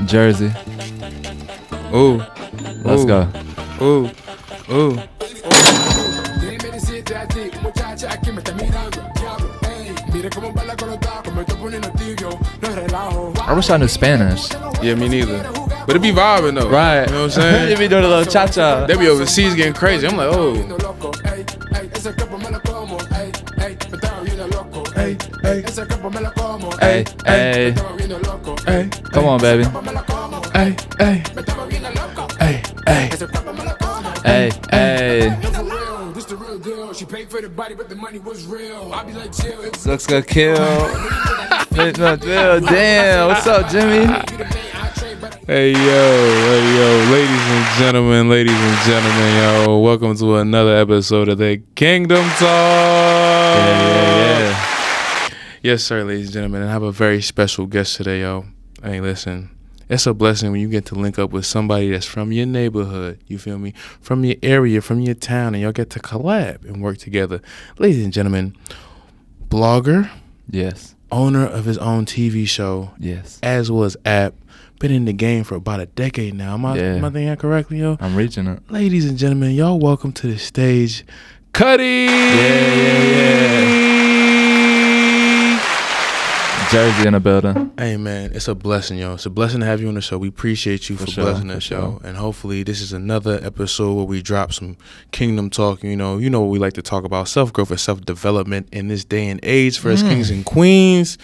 Jersey. Ooh. Let's go. Ooh. Ooh. I wish I knew Spanish. Yeah, me neither. But it be vibing though. Right. You know what I'm saying? You be doing a little cha-cha. They be overseas getting crazy. I'm like, oh. Hey, hey. Hey. Come on, baby. Hey. Hey. Hey. Hey. Hey, hey. Looks good, kill. Damn, what's up, Jimmy? Hey yo, ladies and gentlemen, yo, welcome to another episode of the Kingdom Talk. Yeah. Yes, sir, ladies and gentlemen, and I have a very special guest today, yo. Hey, listen, it's a blessing when you get to link up with somebody that's from your neighborhood, you feel me, from your area, from your town, and y'all get to collab and work together. Ladies and gentlemen, blogger, Yes. owner of his own TV show, Yes. as well as app, been in the game for about a decade now. Am I thinking that correctly, yo? I'm reaching it. Ladies and gentlemen, y'all welcome to the stage, Cutty! Yeah. Jersey in the building. Hey, man, it's a blessing, yo. It's a blessing to have you on the show. We appreciate you for blessing us, yo. And hopefully this is another episode where we drop some kingdom talk. You know what we like to talk about, self-growth and self-development in this day and age for us kings and queens.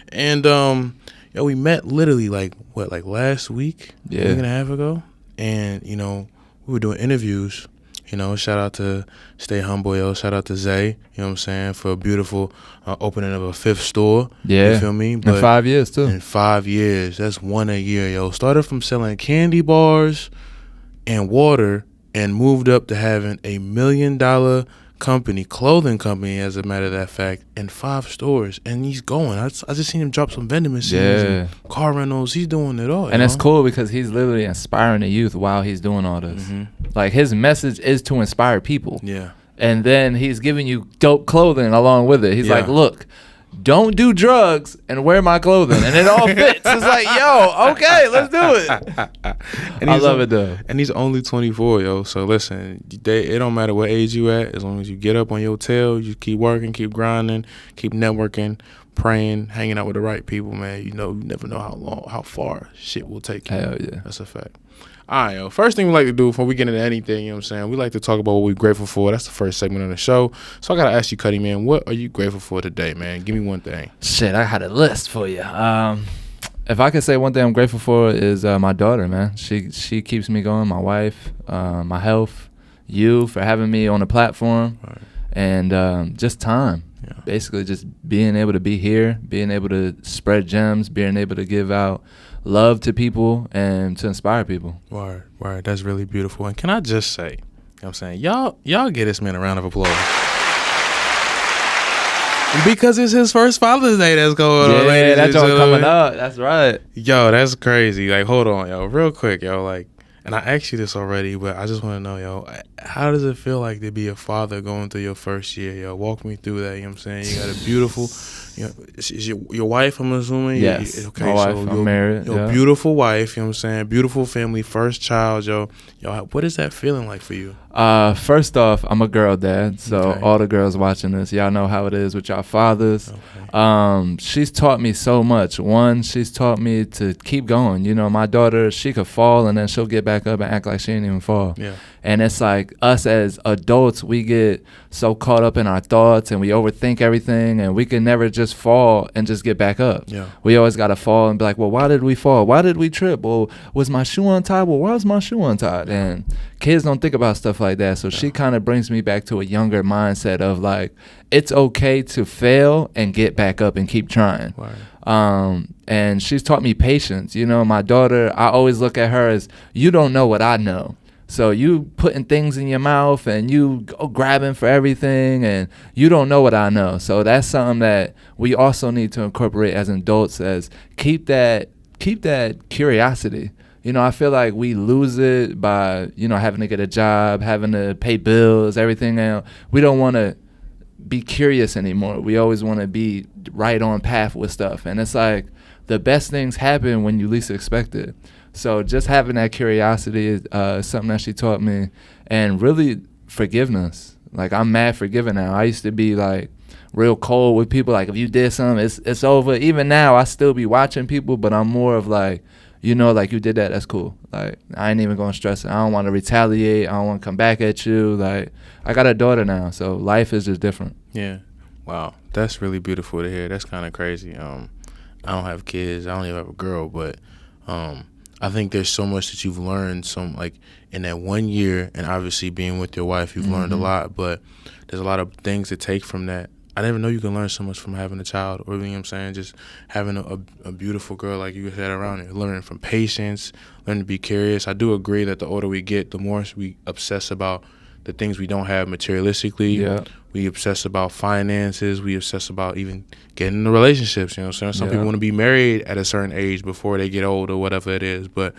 And, yo, we met literally like last week? Yeah. A week and a half ago? And, we were doing interviews. Shout out to Stay Humble, yo. Shout out to Zay, you know what I'm saying, for a beautiful opening of a 5th store. Yeah. You feel me? But in 5 years, too. In 5 years. That's one a year, yo. Started from selling candy bars and water and moved up to having a $1 million company, clothing company, as a matter of that fact, in 5 stores. And he's going. I just seen him drop some vending machines and car rentals. He's doing it all. And it's cool because he's literally inspiring the youth while he's doing all this. Mm-hmm. Like, his message is to inspire people. Yeah. And then he's giving you dope clothing along with it. He's like, look, don't do drugs and wear my clothing. And it all fits. It's like, yo, okay, let's do it. And I love it, though. And he's only 24, yo. So listen, it don't matter what age you at. As long as you get up on your tail, you keep working, keep grinding, keep networking, praying, hanging out with the right people, man. You never know how far shit will take you. Hell yeah. That's a fact. All right, yo. First thing we like to do before we get into anything, you know what I'm saying, we like to talk about what we're grateful for. That's the first segment of the show. So I got to ask you, Cutty, man, what are you grateful for today, man? Give me one thing. Shit, I had a list for you. If I could say one thing I'm grateful for is my daughter, man. She keeps me going, my wife, my health, you for having me on the platform, Right. and just time. Yeah. Basically just being able to be here, being able to spread gems, being able to give out love to people and to inspire people. Word. That's really beautiful. And can I just say, you know what I'm saying, y'all give this man a round of applause. Because it's his first Father's Day that's going on, ladies. Yeah, that's and all coming up. That's right. Yo, that's crazy. Like, hold on, yo, real quick, yo, like, and I asked you this already, but I just want to know, yo, how does it feel like to be a father going through your first year, yo? Walk me through that, you know what I'm saying? You got a beautiful, is your wife, I'm assuming? Yes, okay, my wife, I'm married. Your beautiful wife, you know what I'm saying? Beautiful family, first child, yo. What is that feeling like for you? First off, I'm a girl dad, so all the girls watching this, y'all know how it is with y'all fathers. Okay. She's taught me so much. One, she's taught me to keep going. My daughter, she could fall and then she'll get back up and act like she didn't even fall. Yeah. And it's like us as adults, we get so caught up in our thoughts and we overthink everything, and we can never just fall and just get back up. Yeah. We always got to fall and be like, well, why did we fall? Why did we trip? Well, was my shoe untied? Well, why was my shoe untied? And kids don't think about stuff like that. So she kind of brings me back to a younger mindset of like, it's okay to fail and get back up and keep trying. Right. And she's taught me patience. My daughter, I always look at her as, you don't know what I know. So you putting things in your mouth and you go grabbing for everything, and you don't know what I know. So that's something that we also need to incorporate as adults, as keep that curiosity. I feel like we lose it by, having to get a job, having to pay bills, everything else. We don't want to be curious anymore. We always want to be right on path with stuff. And it's like, the best things happen when you least expect it. So just having that curiosity is something that she taught me, and really forgiveness. Like, I'm mad forgiving now. I used to be like real cold with people. Like, if you did something, it's over. Even now, I still be watching people, but I'm more of like, you know, like, you did that, that's cool. Like, I ain't even gonna stress it. I don't want to retaliate. I don't want to come back at you. Like, I got a daughter now, so life is just different. Yeah. Wow. That's really beautiful to hear. That's kind of crazy. I don't have kids. I don't even have a girl, but I think there's so much that you've learned, like in that 1 year, and obviously being with your wife, you've learned a lot, but there's a lot of things to take from that. I never know you can learn so much from having a child, or, you know what I'm saying, just having a beautiful girl like you said around you, learning from patience, learning to be curious. I do agree that the older we get, the more we obsess about the things we don't have materialistically. Yeah. We obsess about finances. We obsess about even getting into relationships. You know what I'm saying? Some people want to be married at a certain age before they get old or whatever it is. But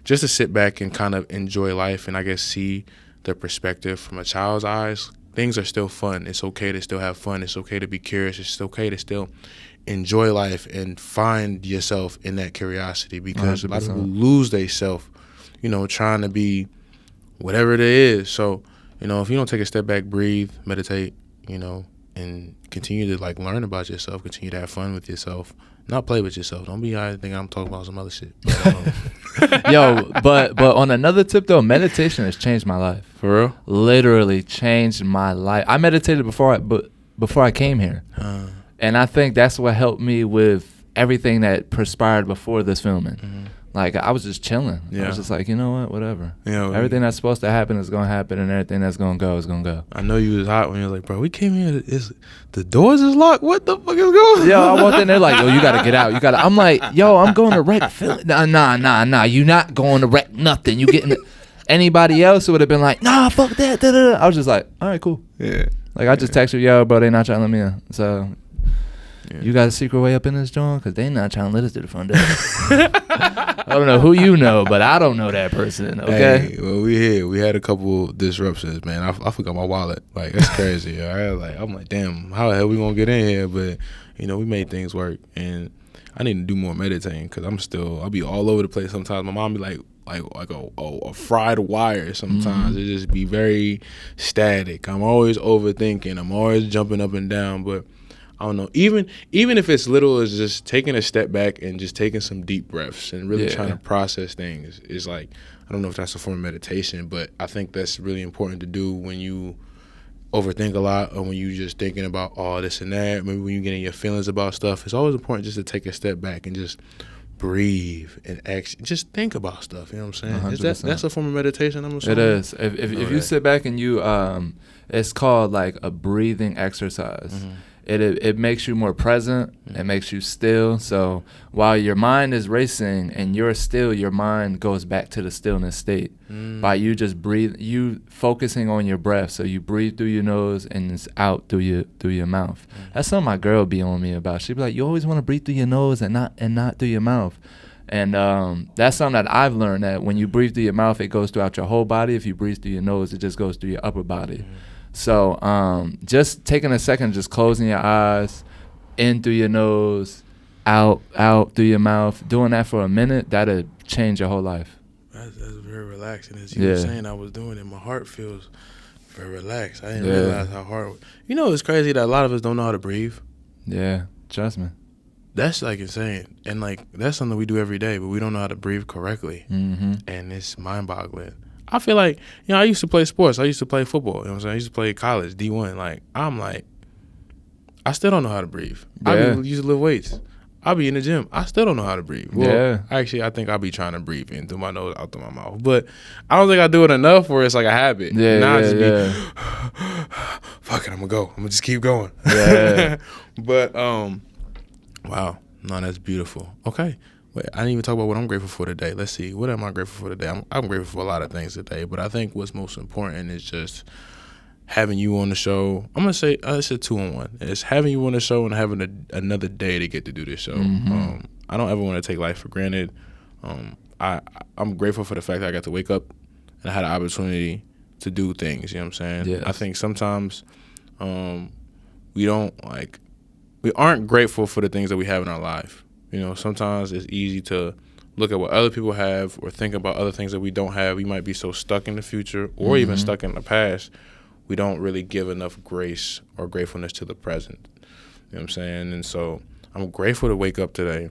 just to sit back and kind of enjoy life and I guess see the perspective from a child's eyes, things are still fun. It's okay to still have fun. It's okay to be curious. It's okay to still enjoy life and find yourself in that curiosity, because 100%. A lot of people lose their self, you know, trying to be whatever it is. So, you know, if you don't take a step back, breathe, meditate, you know, and continue to like learn about yourself, continue to have fun with yourself, not play with yourself. Don't be out thinking I'm talking about some other shit. Yo, but on another tip though, meditation has changed my life. For real? Literally changed my life. I meditated before I came here. And I think that's what helped me with everything that perspired before this filming. Mm-hmm. Like, I was just chilling. I was just like, you know what, whatever. Everything that's supposed to happen is going to happen, and everything that's going to go is going to go. I know you was hot when you was like, bro, we came here, the doors is locked? What the fuck is going on? Yo, I walked in there like, yo, you got to get out. I'm like, yo, I'm going to wreck Philly. Nah, you not going to wreck nothing. You getting anybody else would have been like, nah, fuck that. Da, da, da. I was just like, all right, cool. Yeah. Like, I just texted you, yo, bro, they not trying to let me in. So... Yeah. You got a secret way up in this joint? Because they not trying to let us to the front door. I don't know who you know, but I don't know that person, okay? Hey, well, we here. We had a couple disruptions, man. I forgot my wallet. Like, that's crazy. I'm like, damn, how the hell we going to get in here? But, you know, we made things work. And I need to do more meditating because I'll be all over the place sometimes. My mom be like a fried wire sometimes. It just be very static. I'm always overthinking. I'm always jumping up and down, but I don't know. Even if it's little as just taking a step back and just taking some deep breaths and really trying to process things is like, I don't know if that's a form of meditation, but I think that's really important to do when you overthink a lot or when you just thinking about all this and that. Maybe when you get in your feelings about stuff, it's always important just to take a step back and just breathe and just think about stuff. You know what I'm saying? That's a form of meditation, I'm assuming? It is. If you sit back and you, it's called like a breathing exercise. Mm-hmm. It makes you more present. It makes you still. So while your mind is racing and you're still, your mind goes back to the stillness state. By you just you focusing on your breath. So you breathe through your nose and it's out through your mouth. That's something my girl be on me about. She be like, you always want to breathe through your nose and not through your mouth. And that's something that I've learned, that when you breathe through your mouth, it goes throughout your whole body. If you breathe through your nose, it just goes through your upper body. So just taking a second, just closing your eyes, in through your nose, out through your mouth, doing that for a minute, that'll change your whole life. That's very relaxing. As you were saying, I was doing it. My heart feels very relaxed. I didn't realize how hard. You know, it's crazy that a lot of us don't know how to breathe. Yeah, trust me. That's like insane. And like, that's something we do every day, but we don't know how to breathe correctly. Mm-hmm. And it's mind-boggling. I feel like, you know, I used to play sports. I used to play football. You know what I'm saying? I used to play college, D1. Like, I still don't know how to breathe. I used to lift weights. I'll be in the gym. I still don't know how to breathe. Well, actually, I think I'll be trying to breathe in through my nose, out through my mouth. But I don't think I do it enough where it's like a habit. Now I just be, fuck it, I'm going to go. I'm going to just keep going. Yeah. But, wow. No, that's beautiful. Okay. Wait, I didn't even talk about what I'm grateful for today. Let's see. What am I grateful for today? I'm grateful for a lot of things today, but I think what's most important is just having you on the show. I'm going to say it's a 2-in-1. It's having you on the show and having another day to get to do this show. Mm-hmm. I don't ever want to take life for granted. I'm grateful for the fact that I got to wake up and I had an opportunity to do things. You know what I'm saying? Yes. I think sometimes we aren't grateful for the things that we have in our life. You know, sometimes it's easy to look at what other people have or think about other things that we don't have. We might be so stuck in the future or even stuck in the past, we don't really give enough grace or gratefulness to the present. You know what I'm saying? And so I'm grateful to wake up today,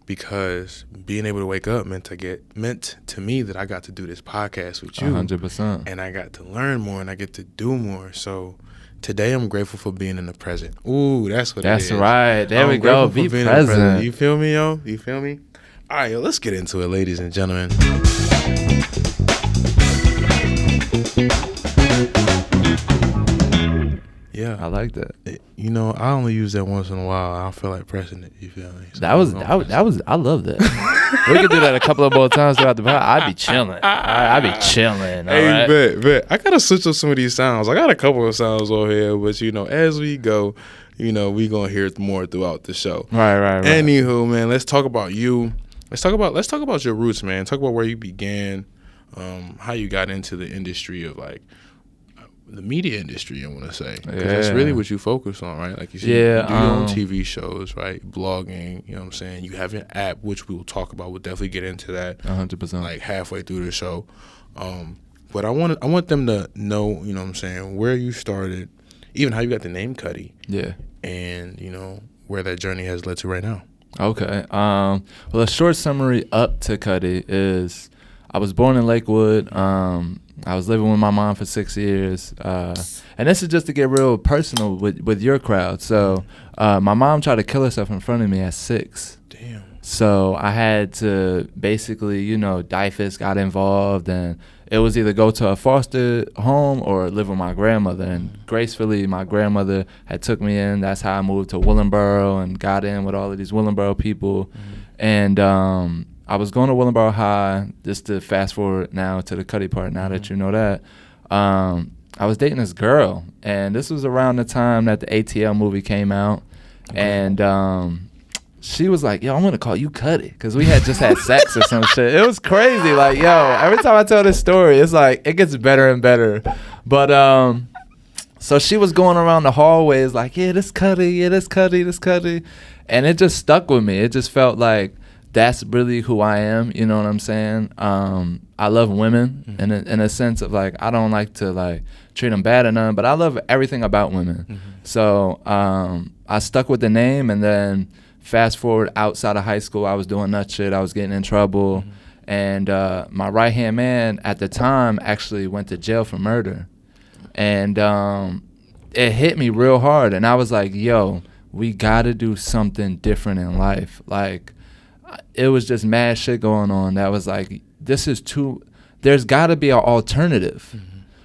because being able to wake up meant to me that I got to do this podcast with you. 100%. And I got to learn more and I get to do more. So today I'm grateful for being in the present. Ooh, that's what it is. That's right. There we go. Be present. You feel me, yo? You feel me? All right, yo, let's get into it, ladies and gentlemen. Yeah, I like that. You know, I only use that once in a while. I don't feel like pressing it. You feel me? So that was. I love that. We could do that a couple of more times throughout the podcast. I'd be chilling. I'd be chilling. Hey, bet. I gotta switch up some of these sounds. I got a couple of sounds over here, but you know, as we go, you know, we gonna hear more throughout the show. Right. Anywho, man, let's talk about you. Let's talk about your roots, man. Talk about where you began, how you got into the industry of like the media industry. I want to say, because that's really what you focus on, right? Like you said, you do your own TV shows, right? Blogging, you know what I'm saying? You have an app, which we will talk about. We'll definitely get into that 100%. like halfway through the show. But I want them to know, you know what I'm saying, where you started, even how you got the name Cutty. Yeah. And, you know, where that journey has led to right now. Okay. Well, a short summary up to Cutty is I was born in Lakewood. I was living with my mom for 6 years. And this is just to get real personal with your crowd. So my mom tried to kill herself in front of me at 6. Damn. So I had to basically, you know, DIFUS got involved, and it was either go to a foster home or live with my grandmother. And gracefully, my grandmother had took me in. That's how I moved to Willingboro and got in with all of these Willingboro people. And I was going to Willingboro High, just to fast forward now to the Cutty part, now that you know that. I was dating this girl, and this was around the time that the ATL movie came out. And she was like, yo, I'm going to call you Cutty, because we had just had sex or some shit. It was crazy. Like, yo, every time I tell this story, it's like, it gets better and better. But so she was going around the hallways like, yeah, this Cutty, yeah, this Cutty, this Cutty. And it just stuck with me. It just felt like that's really who I am. You know what I'm saying? I love women in a sense of like, I don't like to like treat them bad or nothing, but I love everything about women. So I stuck with the name, and then fast forward outside of high school, I was doing nut shit. I was getting in trouble. And my right-hand man at the time actually went to jail for murder. And it hit me real hard. And I was like, yo, we got to do something different in life. Like, it was just mad shit going on that was like, there's got to be an alternative.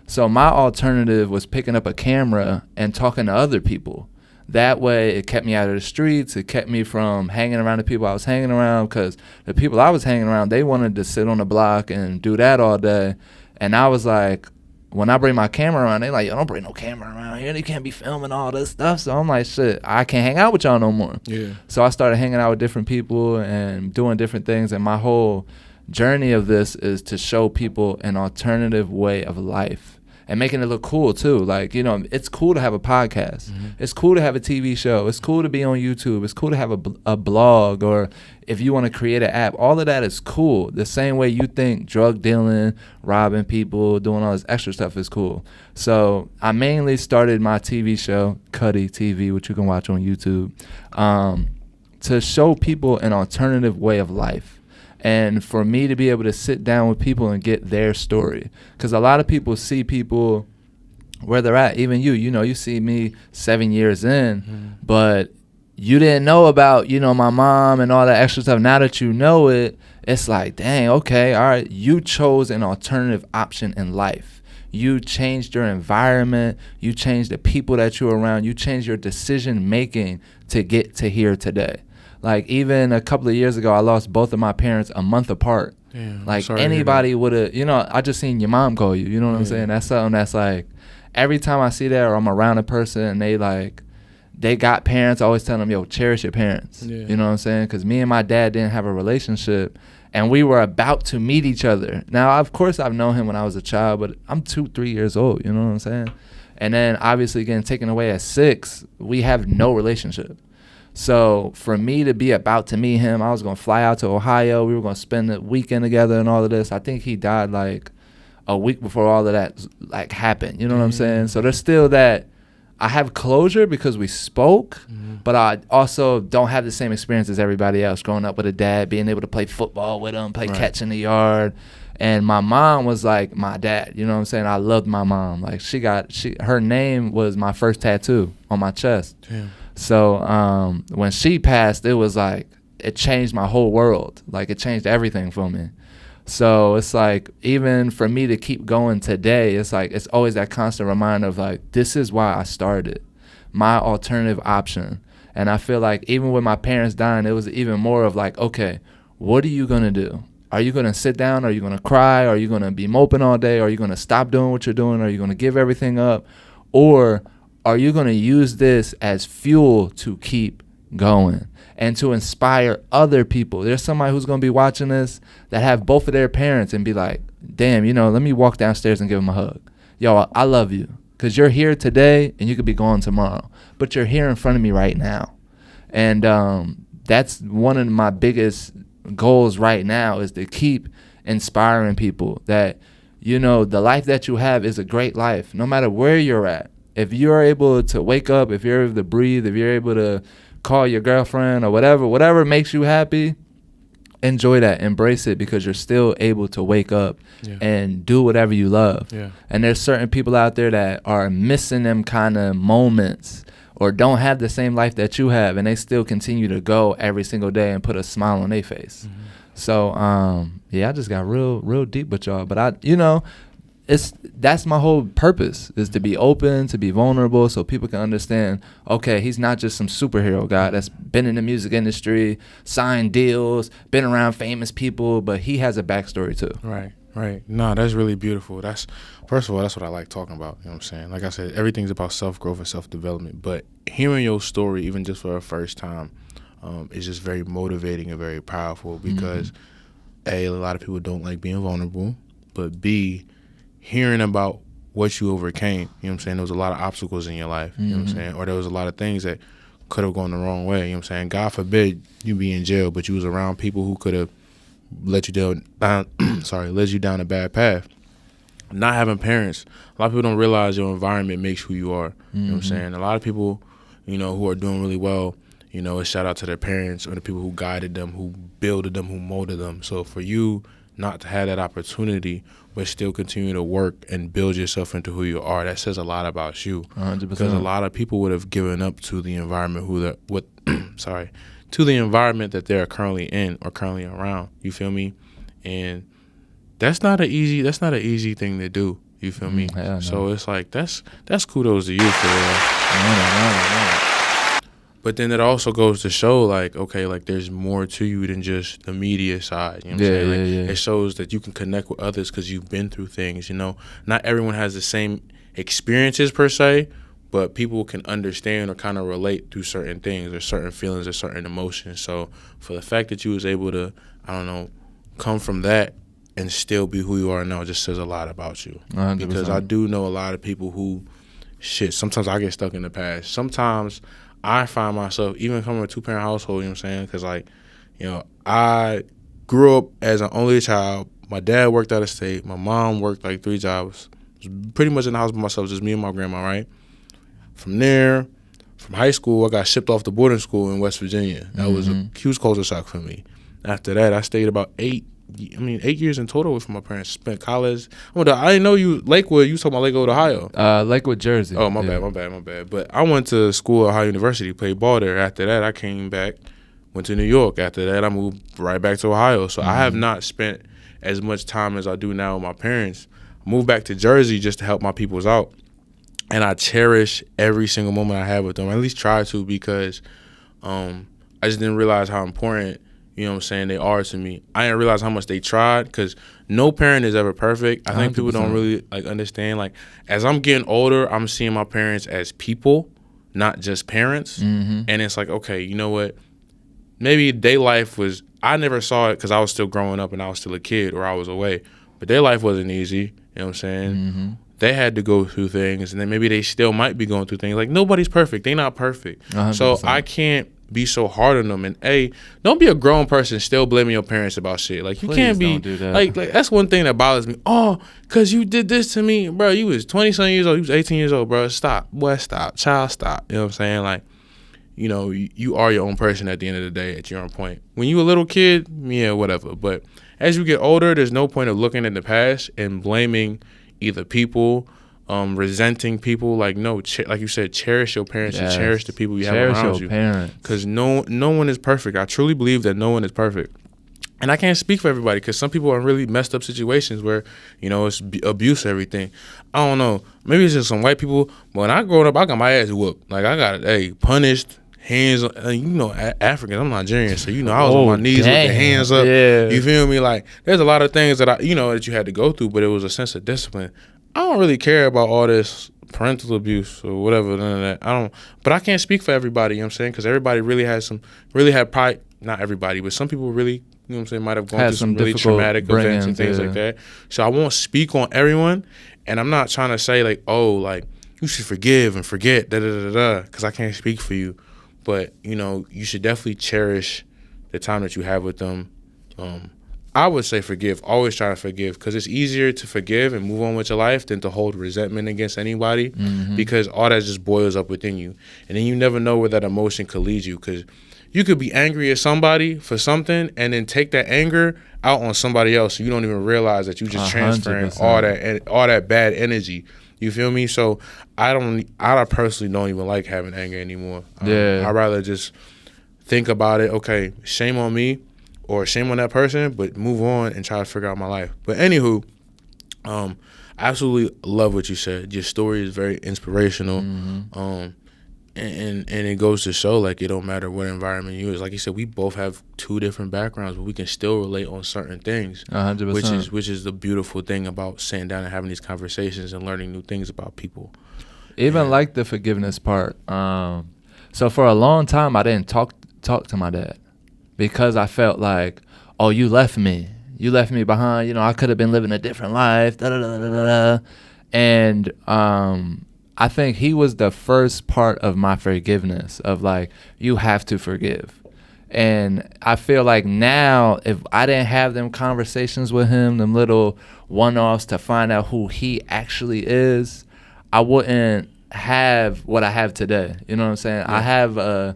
So my alternative was picking up a camera and talking to other people. That way, it kept me out of the streets. It kept me from hanging around the people I was hanging around, because the people I was hanging around, they wanted to sit on the block and do that all day. And I was like, when I bring my camera around, they like, yo, don't bring no camera around here. You can't be filming all this stuff. So I'm like, shit, I can't hang out with y'all no more. Yeah. So I started hanging out with different people and doing different things. And my whole journey of this is to show people an alternative way of life. And making it look cool, too. Like, you know, it's cool to have a podcast. It's cool to have a TV show. It's cool to be on YouTube. It's cool to have a blog, or if you want to create an app. All of that is cool. The same way you think drug dealing, robbing people, doing all this extra stuff is cool. So I mainly started my TV show, Cutty TV, which you can watch on YouTube, to show people an alternative way of life. And for me to be able to sit down with people and get their story. Because a lot of people see people where they're at. Even you know, you see me 7 years in, but you didn't know about, you know, my mom and all that extra stuff. Now that you know it, it's like, dang, okay, all right. You chose an alternative option in life. You changed your environment. You changed the people that you're around. You changed your decision making to get to here today. Like, even a couple of years ago, I lost both of my parents a month apart. Damn, like, anybody would have, you know, I just seen your mom call you. You know what I'm saying? That's something that's like, every time I see that or I'm around a person and they got parents, I always tell them, yo, cherish your parents. You know what I'm saying? Because me and my dad didn't have a relationship, and we were about to meet each other. Now, of course, I've known him when I was a child, but I'm 2-3 years old. You know what I'm saying? And then, obviously, getting taken away at 6, we have no relationship. So for me to be about to meet him, I was going to fly out to Ohio. We were going to spend the weekend together and all of this. I think he died like a week before all of that like happened. You know what I'm saying? So there's still that. I have closure because we spoke, but I also don't have the same experience as everybody else growing up with a dad, being able to play football with him, play catch in the yard. And my mom was like my dad. You know what I'm saying? I loved my mom. Like her name was my first tattoo on my chest. Damn. So when she passed, it was like it changed my whole world. Like it changed everything for me. So it's like even for me to keep going today, it's like it's always that constant reminder of like this is why I started, my alternative option. And I feel like even with my parents dying, it was even more of like, okay, what are you gonna do? Are you gonna sit down? Are you gonna cry? Are you gonna be moping all day? Are you gonna stop doing what you're doing? Are you gonna give everything up? Or are you gonna use this as fuel to keep going and to inspire other people? There's somebody who's going to be watching this that have both of their parents and be like, damn, let me walk downstairs and give them a hug. Yo, I love you because you're here today and you could be gone tomorrow, but you're here in front of me right now. And that's one of my biggest goals right now is to keep inspiring people that, the life that you have is a great life, no matter where you're at. If you're able to wake up, if you're able to breathe, if you're able to call your girlfriend or whatever makes you happy, enjoy that, embrace it, because you're still able to wake up and do whatever you love. And there's certain people out there that are missing them kind of moments or don't have the same life that you have, and they still continue to go every single day and put a smile on their face. So I just got real deep with y'all, but that's my whole purpose, is to be open, to be vulnerable, so people can understand, okay, he's not just some superhero guy that's been in the music industry, signed deals, been around famous people, but he has a backstory too. Right. No, that's really beautiful. First of all, that's what I like talking about. You know what I'm saying? Like I said, everything's about self-growth and self-development, but hearing your story, even just for the first time, is just very motivating and very powerful because, A, a lot of people don't like being vulnerable, but B, hearing about what you overcame, you know what I'm saying? There was a lot of obstacles in your life, you know what I'm saying? Or there was a lot of things that could have gone the wrong way, you know what I'm saying? God forbid you be in jail, but you was around people who could have led you down a bad path. Not having parents, a lot of people don't realize your environment makes who you are, you know what I'm saying? A lot of people, who are doing really well, a shout out to their parents or the people who guided them, who builded them, who molded them. So for you not to have that opportunity but still continue to work and build yourself into who you are, that says a lot about you. 100%. Because a lot of people would have given up to the environment to the environment that they're currently in or currently around. You feel me? And that's not an easy thing to do. You feel me? No. So it's like that's kudos to you for real. But then it also goes to show, like, okay, like there's more to you than just the media side. You know what I'm saying? Like, it shows that you can connect with others because you've been through things, Not everyone has the same experiences per se, but people can understand or kind of relate through certain things or certain feelings or certain emotions. So for the fact that you was able to, come from that and still be who you are now just says a lot about you. 100%. Because I do know a lot of people who, sometimes I get stuck in the past. Sometimes I find myself, even coming from a two-parent household, you know what I'm saying? Because, I grew up as an only child. My dad worked out of state. My mom worked like 3 jobs. Was pretty much in the house by myself, just me and my grandma, right? From there, from high school, I got shipped off to boarding school in West Virginia. That was a huge culture shock for me. After that, I stayed about 8 years in total with my parents. Spent college. I didn't know you, Lakewood, you was talking about Lakewood, Ohio. Lakewood, Jersey. Oh, my bad. But I went to school at Ohio University, played ball there. After that, I came back, went to New York. After that, I moved right back to Ohio. So I have not spent as much time as I do now with my parents. I moved back to Jersey just to help my peoples out. And I cherish every single moment I have with them. I at least try to, because I just didn't realize how important, they are to me. I didn't realize how much they tried, because no parent is ever perfect. I think people don't really understand. Like, as I'm getting older, I'm seeing my parents as people, not just parents. And it's like, okay, you know what? Maybe their life was, I never saw it because I was still growing up and I was still a kid or I was away. But their life wasn't easy. You know what I'm saying? They had to go through things, and then maybe they still might be going through things. Like, nobody's perfect. They're not perfect. 100%. So I can't be so hard on them. And don't be a grown person still blaming your parents about shit. Like, you can't be, do that. like that's one thing that bothers me. Oh, because you did this to me. Bro, you was 20-something years old. You was 18 years old, bro. Stop. Boy, stop. Child, stop. You know what I'm saying? Like, you know, you are your own person at the end of the day at your own point. When you a little kid, yeah, whatever. But as you get older, there's no point of looking in the past and blaming either people, resenting people. Like, no, like you said, cherish your parents and cherish the people you have around you. Because no one is perfect. I truly believe that no one is perfect. And I can't speak for everybody because some people are in really messed up situations where, you know, it's abuse, everything. I don't know. Maybe it's just some white people. But when I growing up, I got my ass whooped. Like, I got, punished. Hands, you know, African. I'm Nigerian, so you know I was on my knees with the hands up. Yeah. You feel me? Like, there's a lot of things that that you had to go through, but it was a sense of discipline. I don't really care about all this parental abuse or whatever, none of that. I don't. But I can't speak for everybody. You know what I'm saying? Because everybody really had probably not everybody, but some people really, you know what I'm saying, might have gone through some really traumatic events and things like that. So I won't speak on everyone, and I'm not trying to say like, oh, like you should forgive and forget, because I can't speak for you. But, you know, you should definitely cherish the time that you have with them. I would say forgive. Always try to forgive, because it's easier to forgive and move on with your life than to hold resentment against anybody, because all that just boils up within you. And then you never know where that emotion could lead you, because you could be angry at somebody for something and then take that anger out on somebody else. So you don't even realize that you just transferring all that bad energy. You feel me? So I personally don't even like having anger anymore. I'd rather just think about it. Okay, shame on me or shame on that person, but move on and try to figure out my life. But anywho, I absolutely love what you said. Your story is very inspirational. And it goes to show, like, it don't matter what environment you is. Like you said, we both have two different backgrounds, but we can still relate on certain things. 100%. Which is the beautiful thing about sitting down and having these conversations and learning new things about people. Even like the forgiveness part. So for a long time, I didn't talk to my dad because I felt like, oh, you left me. You left me behind. You know, I could have been living a different life. And I think he was the first part of my forgiveness, of like, you have to forgive. And I feel like now, if I didn't have them conversations with him, them little one-offs to find out who he actually is, I wouldn't have what I have today. You know what I'm saying? Yeah.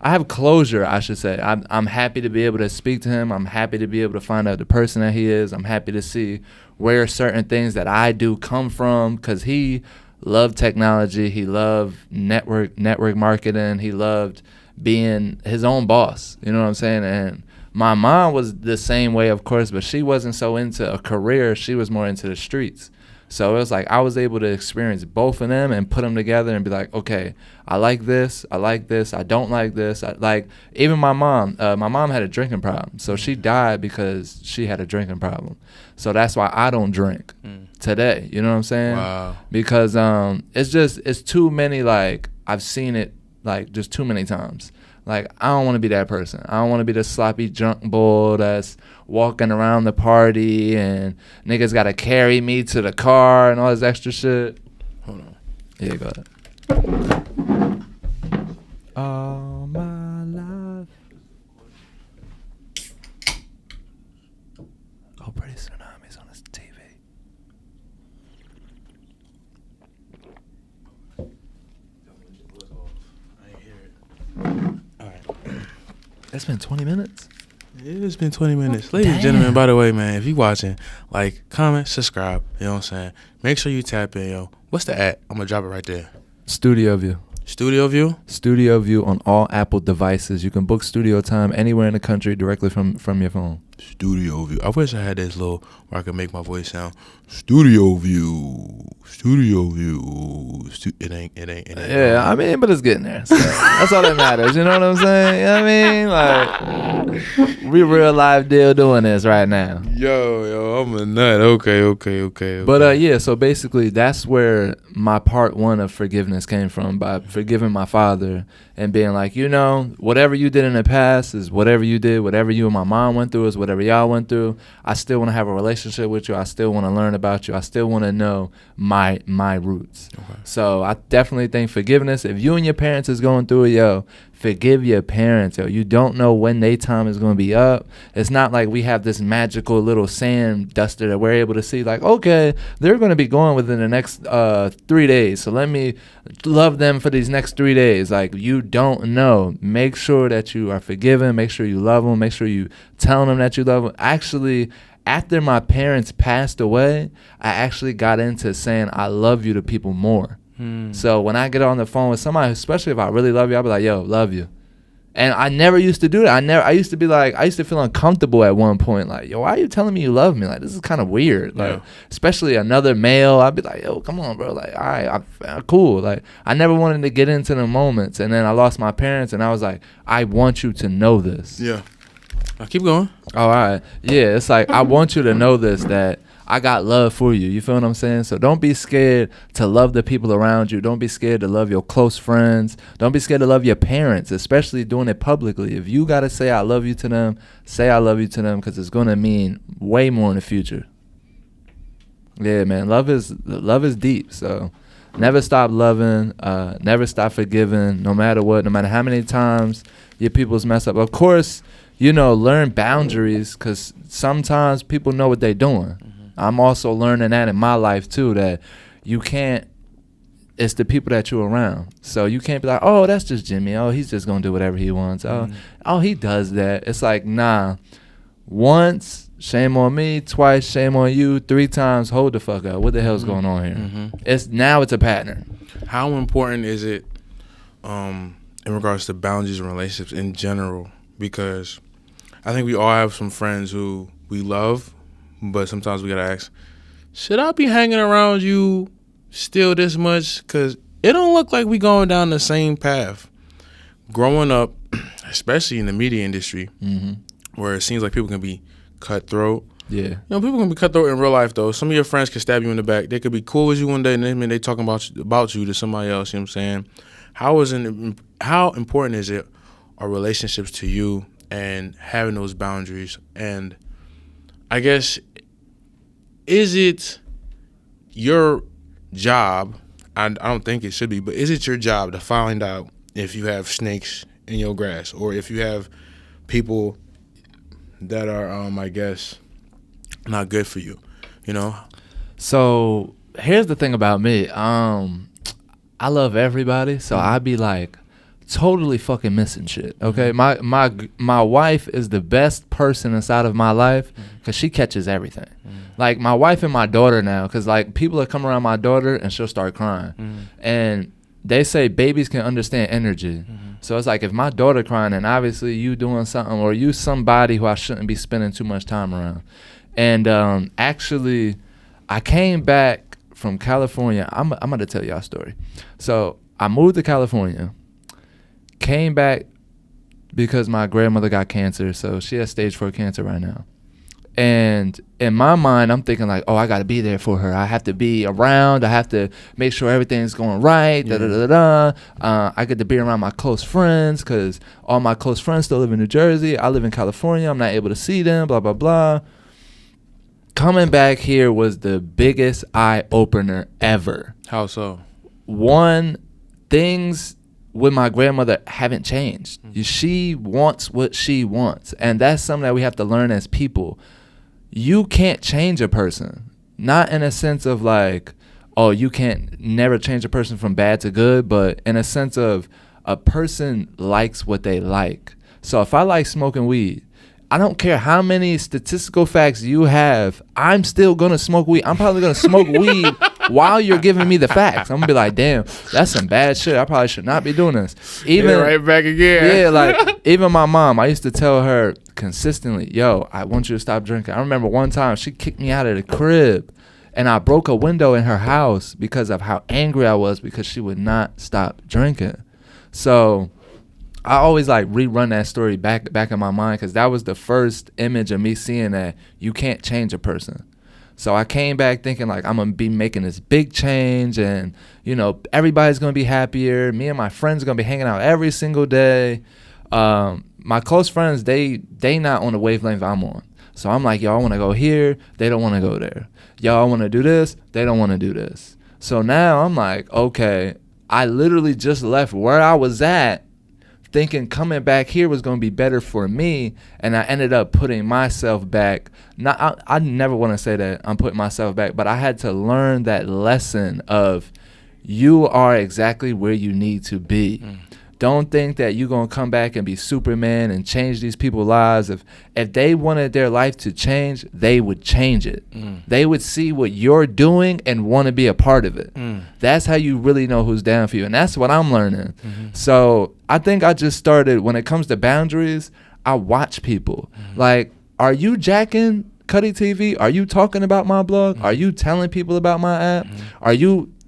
I have closure, I should say. I'm happy to be able to speak to him. I'm happy to be able to find out the person that he is. I'm happy to see where certain things that I do come from, because he loved technology. He loved network marketing. He loved being his own boss. You know what I'm saying? And my mom was the same way, of course, but she wasn't so into a career. She was more into the streets. So it was like I was able to experience both of them and put them together and be like, okay, I like this, I don't like this. Like, even my mom had a drinking problem. So she died because she had a drinking problem. So that's why I don't drink today. You know what I'm saying? Wow. Because it's too many, like, I've seen it, like, just too many times. Like, I don't want to be that person. I don't want to be the sloppy drunk boy that's walking around the party and niggas got to carry me to the car and all this extra shit. Hold on. Yeah, go ahead. All my life. Oh, pretty tsunamis on his TV. That's been 20 minutes? It's been 20 minutes. Ladies and gentlemen, by the way, man, if you watching, like, comment, subscribe. You know what I'm saying? Make sure you tap in, yo. What's the at? I'm going to drop it right there. Studio View. Studio View? Studio View on all Apple devices. You can book studio time anywhere in the country directly from your phone. Studio View. I wish I had this little where I could make my voice sound. Studio View. Studio View. It ain't. Yeah, I mean, but it's getting there. So that's all that matters. You know what I'm saying? You know what I mean? Like, we real live deal doing this right now. Yo, I'm a nut. Okay. But yeah, so basically that's where my part one of forgiveness came from, by forgiving my father and being like, you know, whatever you did in the past is whatever you did. Whatever you and my mom went through is whatever whatever y'all went through. I still want to have a relationship with you. I still want to learn about you. I still want to know my roots. Okay. So I definitely think forgiveness, if you and your parents is going through it, yo, forgive your parents, yo. You don't know when their time is going to be up. It's not like we have this magical little sand duster that we're able to see, like, okay, they're going to be going within the next 3 days, so let me love them for these next 3 days. Like, you don't know. Make sure that you are forgiven. Make sure you love them. Make sure you tell them that you love them. Actually, after my parents passed away, I actually got into saying I love you to people more. So when I get on the phone with somebody, especially if I really love you, I'll be like, yo, love you. And I never used to do that. I used to be like, I used to feel uncomfortable at one point. Like, yo, why are you telling me you love me? Like, this is kind of weird. Like, especially another male, I'd be like, yo, come on, bro. Like, all right, I'm cool. Like, I never wanted to get into the moments. And then I lost my parents, and I was like, I want you to know this. Yeah. Now keep going. All right. Yeah, it's like, I want you to know this, that I got love for you. You feel what I'm saying? So don't be scared to love the people around you. Don't be scared to love your close friends. Don't be scared to love your parents, especially doing it publicly. If you got to say I love you to them, say I love you to them, because it's going to mean way more in the future. Yeah, man. Love is deep. So never stop loving. Never stop forgiving, no matter what, no matter how many times your people's mess up. Of course, learn boundaries, because sometimes people know what they're doing. I'm also learning that in my life too, that you can't, it's the people that you're around. So you can't be like, oh, that's just Jimmy. Oh, he's just going to do whatever he wants. Oh, he does that. It's like, nah. Once, shame on me. Twice, shame on you. 3 times, hold the fuck up. What the hell's going on here? It's a pattern. How important is it in regards to boundaries and relationships in general? Because I think we all have some friends who we love, but sometimes we gotta ask, should I be hanging around you still this much? Because it don't look like we going down the same path. Growing up, especially in the media industry, where it seems like people can be cutthroat. Yeah. People can be cutthroat in real life, though. Some of your friends can stab you in the back. They could be cool with you one day, and then they talking about you to somebody else. You know what I'm saying? How important is it, our relationships to you, and having those boundaries? And I guess, is it your job, I don't think it should be, but is it your job to find out if you have snakes in your grass, or if you have people that are, I guess, not good for you, So here's the thing about me. I love everybody, so I'd be like totally fucking missing shit. Okay, my wife is the best person inside of my life, because she catches everything. Like my wife and my daughter now, because like people that come around my daughter and she'll start crying, and they say babies can understand energy. So it's like, if my daughter crying, and obviously you doing something, or you somebody who I shouldn't be spending too much time around. And actually, I came back from California. I'm going to tell y'all a story. So I moved to California, came back because my grandmother got cancer. So she has stage 4 cancer right now. And in my mind, I'm thinking like, oh, I got to be there for her. I have to be around. I have to make sure everything's going right. I get to be around my close friends, because all my close friends still live in New Jersey. I live in California. I'm not able to see them, blah, blah, blah. Coming back here was the biggest eye-opener ever. How so? One, things with my grandmother haven't changed. She wants what she wants. And that's something that we have to learn as people. You can't change a person. Not in a sense of like, oh, you can't never change a person from bad to good, but in a sense of a person likes what they like. So if I like smoking weed, I don't care how many statistical facts you have, I'm still going to smoke weed. I'm probably going to smoke weed while you're giving me the facts. I'm going to be like, damn, that's some bad shit. I probably should not be doing this. Even right back again. Yeah, like even my mom, I used to tell her consistently, yo, I want you to stop drinking. I remember one time she kicked me out of the crib, and I broke a window in her house because of how angry I was, because she would not stop drinking. So I always like rerun that story back in my mind, because that was the first image of me seeing that you can't change a person. So I came back thinking like, I'm gonna be making this big change, and everybody's gonna be happier. Me and my friends are gonna be hanging out every single day. My close friends, they not on the wavelength I'm on. So I'm like, yo, I want to go here. They don't want to go there. Yo, I want to do this. They don't want to do this. So now I'm like, okay, I literally just left where I was at thinking coming back here was going to be better for me, and I ended up putting myself back. I never want to say that I'm putting myself back, but I had to learn that lesson of you are exactly where you need to be. Don't think that you're going to come back and be Superman and change these people's lives. If they wanted their life to change, they would change it. They would see what you're doing and want to be a part of it. That's how you really know who's down for you. And that's what I'm learning. So I think I just started, when it comes to boundaries, I watch people. Like, are you jacking Cutty TV? Are you talking about my blog? Are you telling people about my app?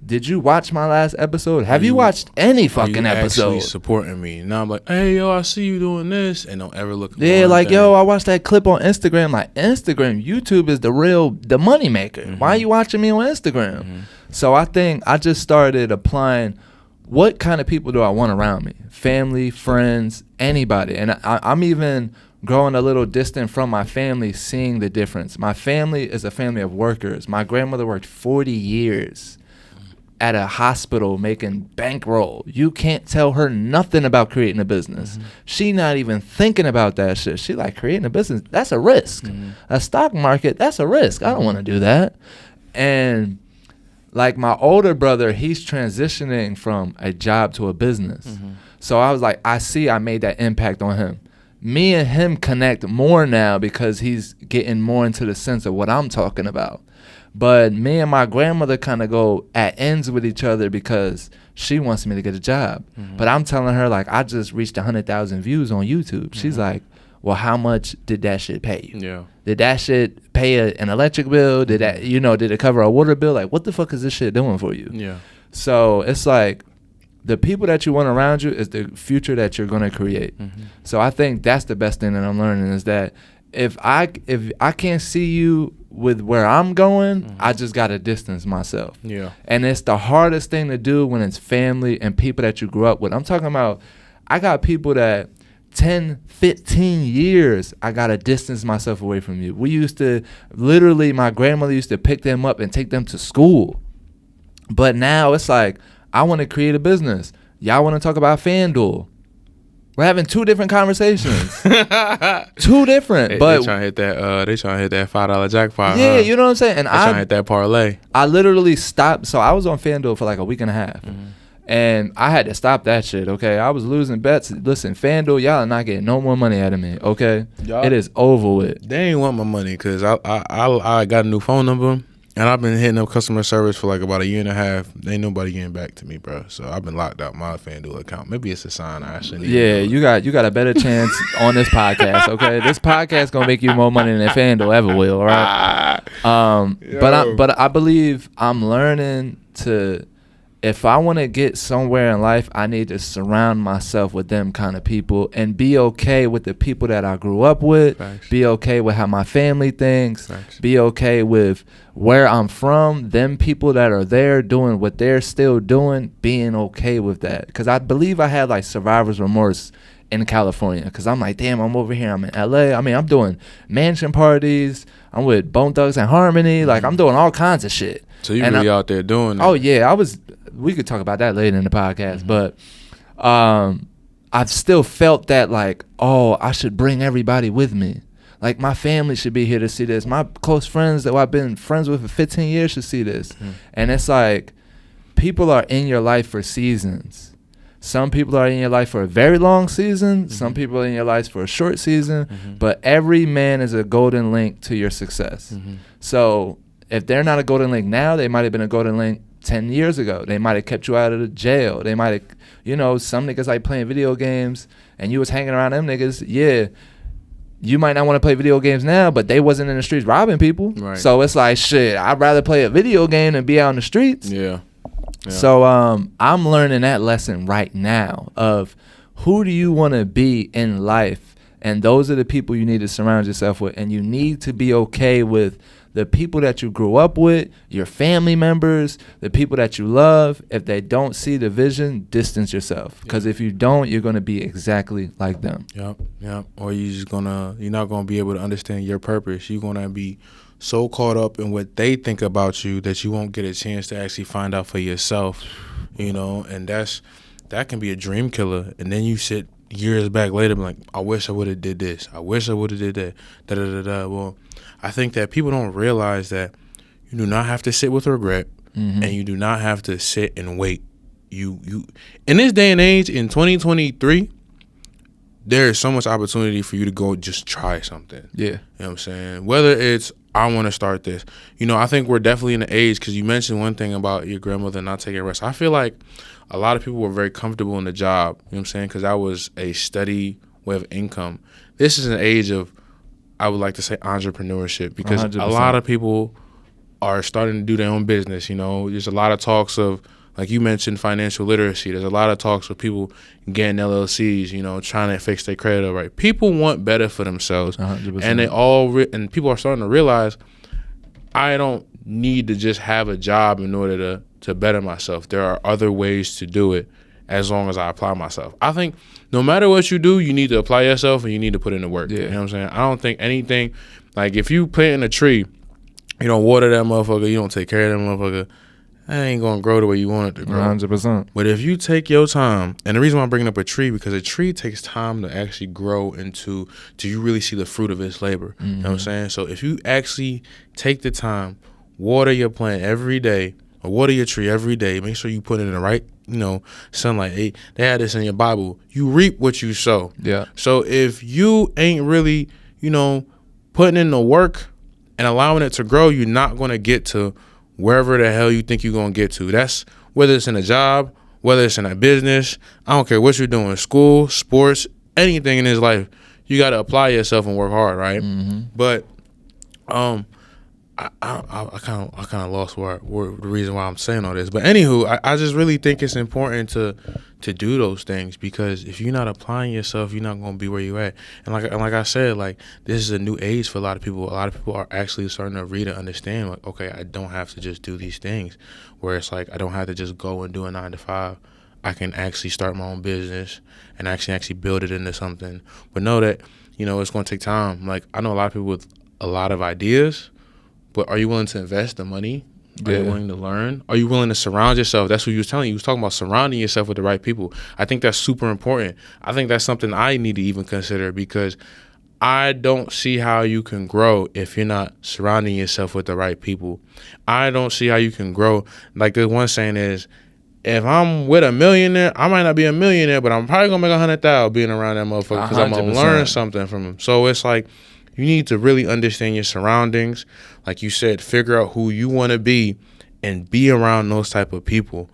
Did you watch my last episode? Have you watched any fucking episode? Actually supporting me. Now I'm like, hey, yo, I see you doing this, and don't ever look. Yeah, like, yo, I watched that clip on Instagram. Like, Instagram, YouTube is the money maker. Why are you watching me on Instagram? So I think I just started applying, what kind of people do I want around me? Family, friends, anybody. And I'm even growing a little distant from my family, seeing the difference. My family is a family of workers. My grandmother worked 40 years at a hospital making bankroll. You can't tell her nothing about creating a business. She not even thinking about that shit. She like, creating a business, that's a risk. A stock market, that's a risk. I don't want to do that. And like my older brother, he's transitioning from a job to a business. So I was like, I made that impact on him. Me and him connect more now because he's getting more into the sense of what I'm talking about. But me and my grandmother kind of go at ends with each other because she wants me to get a job. But I'm telling her, like, I just reached 100,000 views on YouTube. She's like, well, how much did that shit pay you? Yeah. Did that shit pay an electric bill? Did that, did it cover a water bill? Like, what the fuck is this shit doing for you? Yeah. So it's like, the people that you want around you is the future that you're going to create. So I think that's the best thing that I'm learning, is that if I can't see you with where I'm going, I just got to distance myself. Yeah. And it's the hardest thing to do when it's family and people that you grew up with. I'm talking about, I got people that 10, 15 years, I got to distance myself away from you. We used to, literally, my grandmother used to pick them up and take them to school. But now it's like, I want to create a business. Y'all want to talk about FanDuel. We're having two different conversations. Two different. But they trying to hit that. They trying to hit that $5 jackpot. Yeah, you know what I'm saying. And they trying to hit that parlay. I literally stopped. So I was on FanDuel for like a week and a half, and I had to stop that shit. Okay, I was losing bets. Listen, FanDuel, y'all are not getting no more money out of me. Okay, it is over with. They ain't want my money because I got a new phone number. And I've been hitting up customer service for like about a year and a half. Ain't nobody getting back to me, bro. So I've been locked out my FanDuel account. Maybe it's a sign I shouldn't. Yeah, you got a better chance on this podcast. Okay, this podcast gonna make you more money than FanDuel ever will. All right. But I believe I'm learning to. If I want to get somewhere in life, I need to surround myself with them kind of people and be okay with the people that I grew up with. Thanks. Be okay with how my family thinks. Thanks. Be okay with where I'm from. Them people that are there doing what they're still doing, being okay with that. Because I believe I had like survivor's remorse in California. Because I'm like, damn, I'm over here. I'm in LA. I mean, I'm doing mansion parties. I'm with Bone Thugs and Harmony. Like, I'm doing all kinds of shit. So you really out there doing that? Oh, yeah. We could talk about that later in the podcast, but I've still felt that like, oh, I should bring everybody with me. Like my family should be here to see this. My close friends that I've been friends with for 15 years should see this. And it's like, people are in your life for seasons. Some people are in your life for a very long season. Some people are in your life for a short season. But every man is a golden link to your success. So if they're not a golden link now, they might have been a golden link 10 years ago. They might have kept you out of the jail. They might have, some niggas like playing video games and you was hanging around them niggas. Yeah, you might not want to play video games now, but they wasn't in the streets robbing people. Right. So it's like, shit, I'd rather play a video game than be out in the streets. Yeah. So I'm learning that lesson right now of who do you want to be in life? And those are the people you need to surround yourself with. And you need to be okay with the people that you grew up with, your family members, the people that you love, if they don't see the vision, distance yourself. Because if you don't, you're going to be exactly like them. Yep. Or you're not going to be able to understand your purpose. You're going to be so caught up in what they think about you that you won't get a chance to actually find out for yourself, and that can be a dream killer. And then you sit years back later, be like, I wish I would have did this. I wish I would have did that. Well, I think that people don't realize that you do not have to sit with regret, and you do not have to sit and wait. You in this day and age, in 2023, there is so much opportunity for you to go just try something. Yeah. You know what I'm saying? Whether it's, I want to start this. I think we're definitely in the age, because you mentioned one thing about your grandmother not taking rest. I feel like a lot of people were very comfortable in the job, you know what I'm saying, because that was a steady way of income. This is an age of, I would like to say, entrepreneurship, because 100%. a lot of people are starting to do their own business. There's a lot of talks of, like you mentioned, financial literacy. There's a lot of talks of people getting LLCs, trying to fix their credit right. People want better for themselves, 100%. and and people are starting to realize, I don't need to just have a job in order to better myself. There are other ways to do it as long as I apply myself. I think no matter what you do, you need to apply yourself and you need to put in the work. Yeah. You know what I'm saying? I don't think anything, like if you plant a tree, you don't water that motherfucker, you don't take care of that motherfucker, that ain't gonna grow the way you want it to grow. 100%. But if you take your time, and the reason why I'm bringing up a tree, because a tree takes time to actually grow into, do you really see the fruit of its labor? You know what I'm saying? So if you actually take the time, water your plant every day, or water your tree every day, make sure you put it in the right, sunlight. They had this in your Bible. You reap what you sow. Yeah. So if you ain't really, putting in the work and allowing it to grow, you're not going to get to wherever the hell you think you're going to get to. That's whether it's in a job, whether it's in a business. I don't care what you're doing, school, sports, anything in this life. You got to apply yourself and work hard, right? But I kind of lost where the reason why I'm saying all this. But anywho, I just really think it's important to do those things, because if you're not applying yourself, you're not going to be where you at. And like I said, like, this is a new age for a lot of people. A lot of people are actually starting to read and understand, like, okay, I don't have to just do these things, where it's like I don't have to just go and do a 9-to-5. I can actually start my own business and actually build it into something. But know that, it's going to take time. Like, I know a lot of people with a lot of ideas, but are you willing to invest the money? Are you willing to learn? Are you willing to surround yourself? That's what you was telling. You was talking about surrounding yourself with the right people. I think that's super important. I think that's something I need to even consider, because I don't see how you can grow if you're not surrounding yourself with the right people. I don't see how you can grow. Like the one saying is, if I'm with a millionaire, I might not be a millionaire, but I'm probably gonna make 100,000 being around that motherfucker, because I'm gonna learn something from him. So it's like, you need to really understand your surroundings. Like you said, figure out who you want to be and be around those type of people.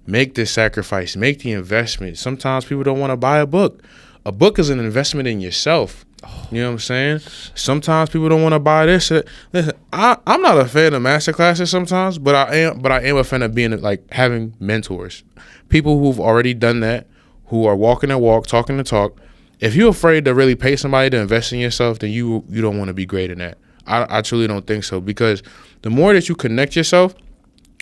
Make the sacrifice, make the investment. Sometimes people don't want to buy a book. A book is an investment in yourself. You know what I'm saying? Sometimes people don't want to buy this. Listen, I'm not a fan of master classes sometimes, but I am a fan of being, like, having mentors, people who've already done that, who are walking the walk, talking the talk. If you're afraid to really pay somebody to invest in yourself, then you don't want to be great in that. I truly don't think so, because the more that you connect yourself,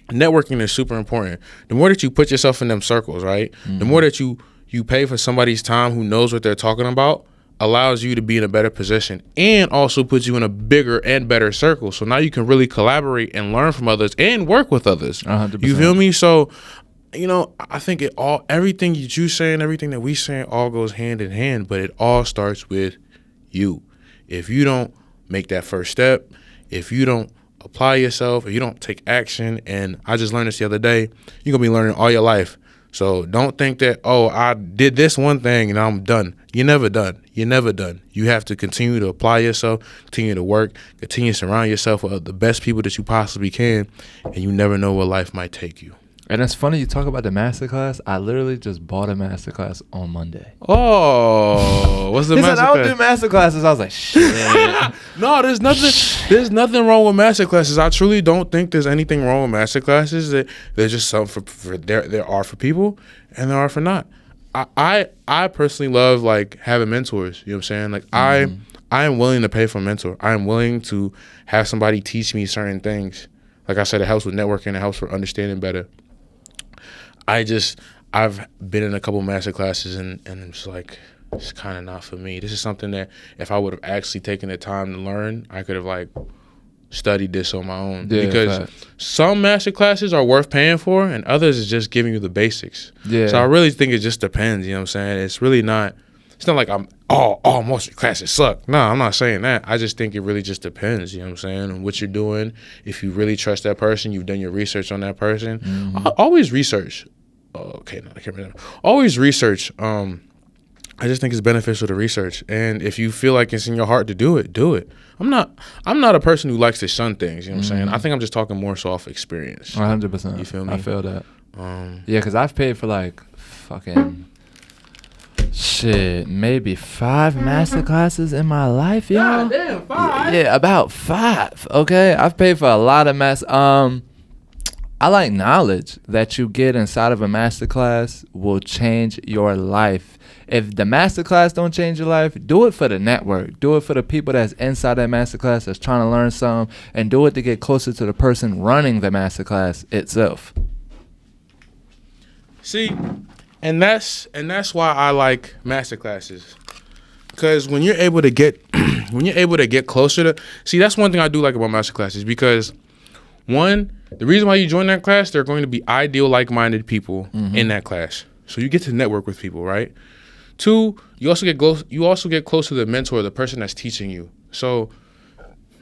networking is super important. The more that you put yourself in them circles, right? The more that you pay for somebody's time who knows what they're talking about, allows you to be in a better position, and also puts you in a bigger and better circle. So now you can really collaborate and learn from others and work with others. 100%. You feel me? So, I think everything that you saying, everything that we saying, all goes hand in hand, but it all starts with you. If you don't make that first step, if you don't apply yourself, if you don't take action, and I just learned this the other day, you're going to be learning all your life. So don't think that, I did this one thing and I'm done. You're never done. You're never done. You have to continue to apply yourself, continue to work, continue to surround yourself with the best people that you possibly can, and you never know where life might take you. And it's funny you talk about the masterclass. I literally just bought a masterclass on Monday. Oh, what's the masterclass? He said, I don't do masterclasses. I was like, shit. No, there's nothing wrong with masterclasses. I truly don't think there's anything wrong with masterclasses. There's just some there are for people and there are for not. I personally love, like, having mentors. You know what I'm saying? Like, I I am willing to pay for a mentor. I am willing to have somebody teach me certain things. Like I said, it helps with networking. It helps for understanding better. I've been in a couple master classes and it's like, it's kind of not for me. This is something that if I would have actually taken the time to learn, I could have like studied this on my own. Yeah, because facts. some master classes are worth paying for and others is just giving you the basics. Yeah. So I really think it just depends, you know what I'm saying? It's really not, it's not like all master classes suck. No, I'm not saying that. I just think it really just depends, you know what I'm saying? And what you're doing, if you really trust that person, you've done your research on that person. Mm-hmm. Always research. Okay, no, I can't remember. Always research. I just think it's beneficial to research, and if you feel like it's in your heart to do it, do it. I'm not a person who likes to shun things. You know what I'm saying? I think I'm just talking more so off experience. 100%. You feel me? I feel that. Yeah, because I've paid for like fucking shit, maybe 5 master classes in my life, yo. God damn, 5? Yeah, about 5. Okay, I've paid for a lot of I like knowledge that you get inside of a masterclass will change your life. If the masterclass don't change your life, do it for the network. Do it for the people that's inside that masterclass that's trying to learn something, and do it to get closer to the person running the masterclass itself. See, and that's why I like masterclasses. Because when you're able to get closer to, see, that's one thing I do like about masterclasses, because one, the reason why you join that class, they're going to be ideal, like-minded people in that class. So you get to network with people, right? 2, you also get close to the mentor, the person that's teaching you. So,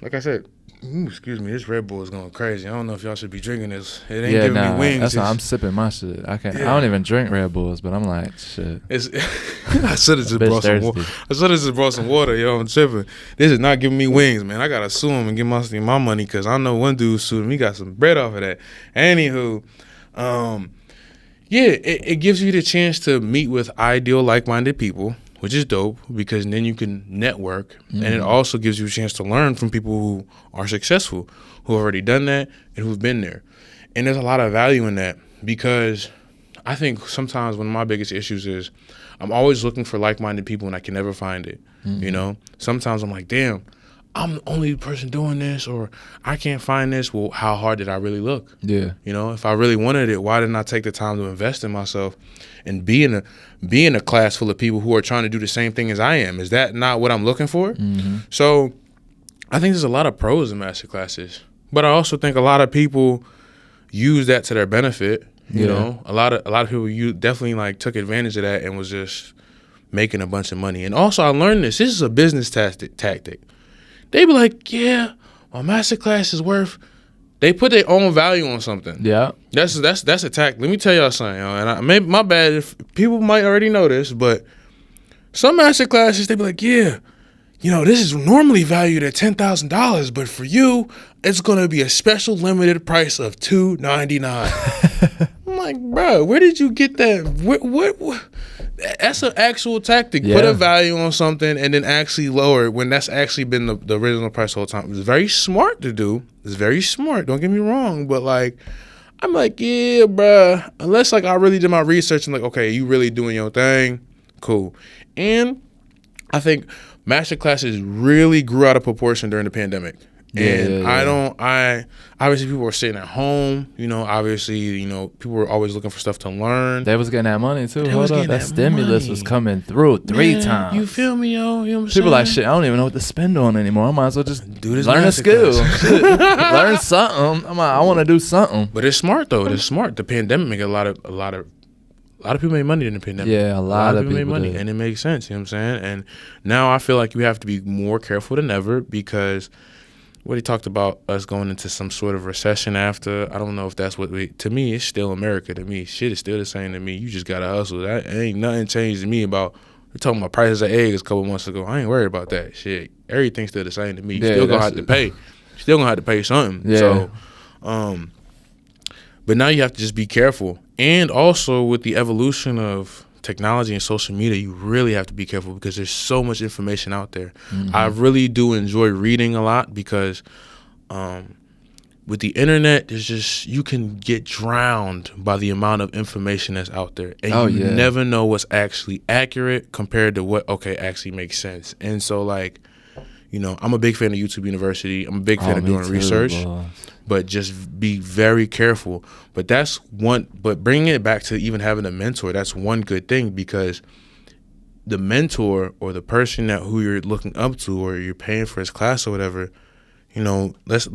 like I said, excuse me, this Red Bull is going crazy. I don't know if y'all should be drinking this. It ain't giving me wings. That's why I'm sipping my shit. I don't even drink Red Bulls, but I'm like, shit. I should have just brought some water. Yo, I'm tripping. This is not giving me wings, man. I gotta sue him and get my money, because I know one dude sued him. He got some bread off of that. Anywho, it gives you the chance to meet with ideal, like-minded people, which is dope, because then you can network, and it also gives you a chance to learn from people who are successful, who have already done that, and who've been there. And there's a lot of value in that, because I think sometimes one of my biggest issues is I'm always looking for like-minded people and I can never find it. You know, sometimes I'm like, damn, I'm the only person doing this, or I can't find this. Well, how hard did I really look? Yeah. You know, if I really wanted it, why didn't I take the time to invest in myself and be in a class full of people who are trying to do the same thing as I am? Is that not what I'm looking for? So I think there's a lot of pros in master classes, but I also think a lot of people use that to their benefit. You know, a lot of people definitely like took advantage of that and was just making a bunch of money. And also I learned this is a business tactic. They be like, yeah, my masterclass is worth. They put their own value on something. Yeah, that's a tactic. Let me tell y'all something, and maybe my bad if people might already know this, but some masterclasses they be like, yeah, you know, this is normally valued at $10,000, but for you, it's gonna be a special limited price of $299. I'm like, bro, where did you get that? What? That's an actual tactic. Yeah. Put a value on something and then actually lower it when that's actually been the original price the whole time. It's very smart to do. It's very smart. Don't get me wrong. But like, I'm like, yeah, bruh. Unless like I really did my research and like, okay, you really doing your thing, cool. And I think master classes really grew out of proportion during the pandemic. And I obviously people were sitting at home, you know, obviously, you know, people were always looking for stuff to learn. They was getting that money too. Hold up, that stimulus was coming through 3 times. You feel me, yo? You know what I'm saying? People like, shit, I don't even know what to spend on anymore. I might as well just do this, learn a skill. Learn something. I want to do something. But it's smart though. It's smart. The pandemic made a lot of people made money in the pandemic. Yeah, a lot of people made money, and it makes sense. You know what I'm saying? And now I feel like you have to be more careful than ever, because what he talked about us going into some sort of recession after, I don't know if that's to me, it's still America to me. Shit is still the same to me. You just got to hustle. That ain't nothing changed to me about, we're talking about prices of eggs a couple months ago. I ain't worried about that shit. Everything's still the same to me. You still going to have to pay. Still going to have to pay something. Yeah. So, but now you have to just be careful. And also with the evolution of technology and social media, you really have to be careful because there's so much information out there. I really do enjoy reading a lot because with the internet, there's just, you can get drowned by the amount of information that's out there. And you never know what's actually accurate compared to what, actually makes sense. And so like, You know, I'm a big fan of YouTube University. I'm a big fan of doing research, but just be very careful. But that's one. But bringing it back to even having a mentor, that's one good thing, because the mentor or the person that who you're looking up to or you're paying for his class or whatever, you know, let's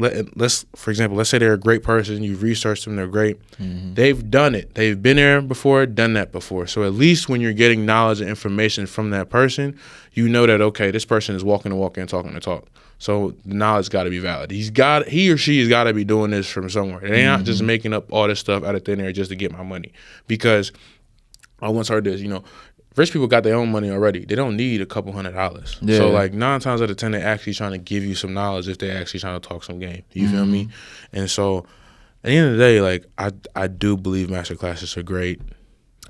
for example, let's say they're a great person. You've researched them; they're great. Mm-hmm. They've done it. They've been there before, done that before. So at least when you're getting knowledge and information from that person, you know that, okay, this person is walking the walk and talking the talk. So the knowledge got to be valid. He or she has got to be doing this from somewhere. They're not just making up all this stuff out of thin air just to get my money. Because I once heard this, you know, rich people got their own money already. They don't need a couple $100. Yeah. So like 9 times out of 10, they're actually trying to give you some knowledge if they're actually trying to talk some game. You feel me? And so at the end of the day, like I do believe master classes are great.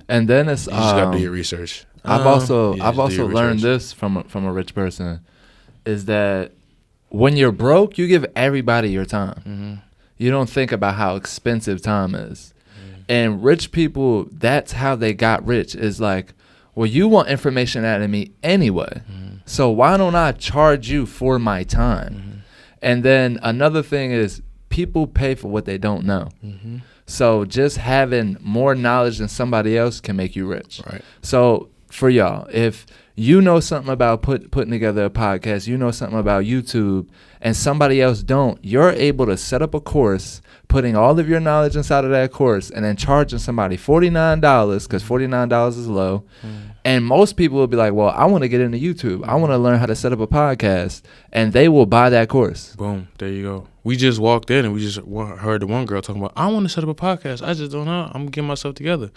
And then it's you just got to do your research. I've also learned this from a rich person, is that when you're broke, you give everybody your time. Mm-hmm. You don't think about how expensive time is. Mm-hmm. And rich people, that's how they got rich, is like, well, you want information out of me anyway. Mm-hmm. So why don't I charge you for my time? Mm-hmm. And then another thing is, people pay for what they don't know. Mm-hmm. So just having more knowledge than somebody else can make you rich. Right. So for y'all, if you know something about putting together a podcast, you know something about YouTube, and somebody else don't, you're able to set up a course, putting all of your knowledge inside of that course, and then charging somebody $49, because $49 is low. And most people will be like, well, I want to get into YouTube. I want to learn how to set up a podcast. And they will buy that course. Boom. There you go. We just walked in and we just heard the one girl talking about, I want to set up a podcast. I just don't know. I'm going to get myself together.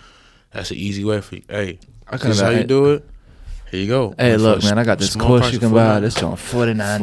That's an easy way for you. Hey, this is how you do it. Here you go. Hey, look, man, I got this course you can buy. This on $49. I'm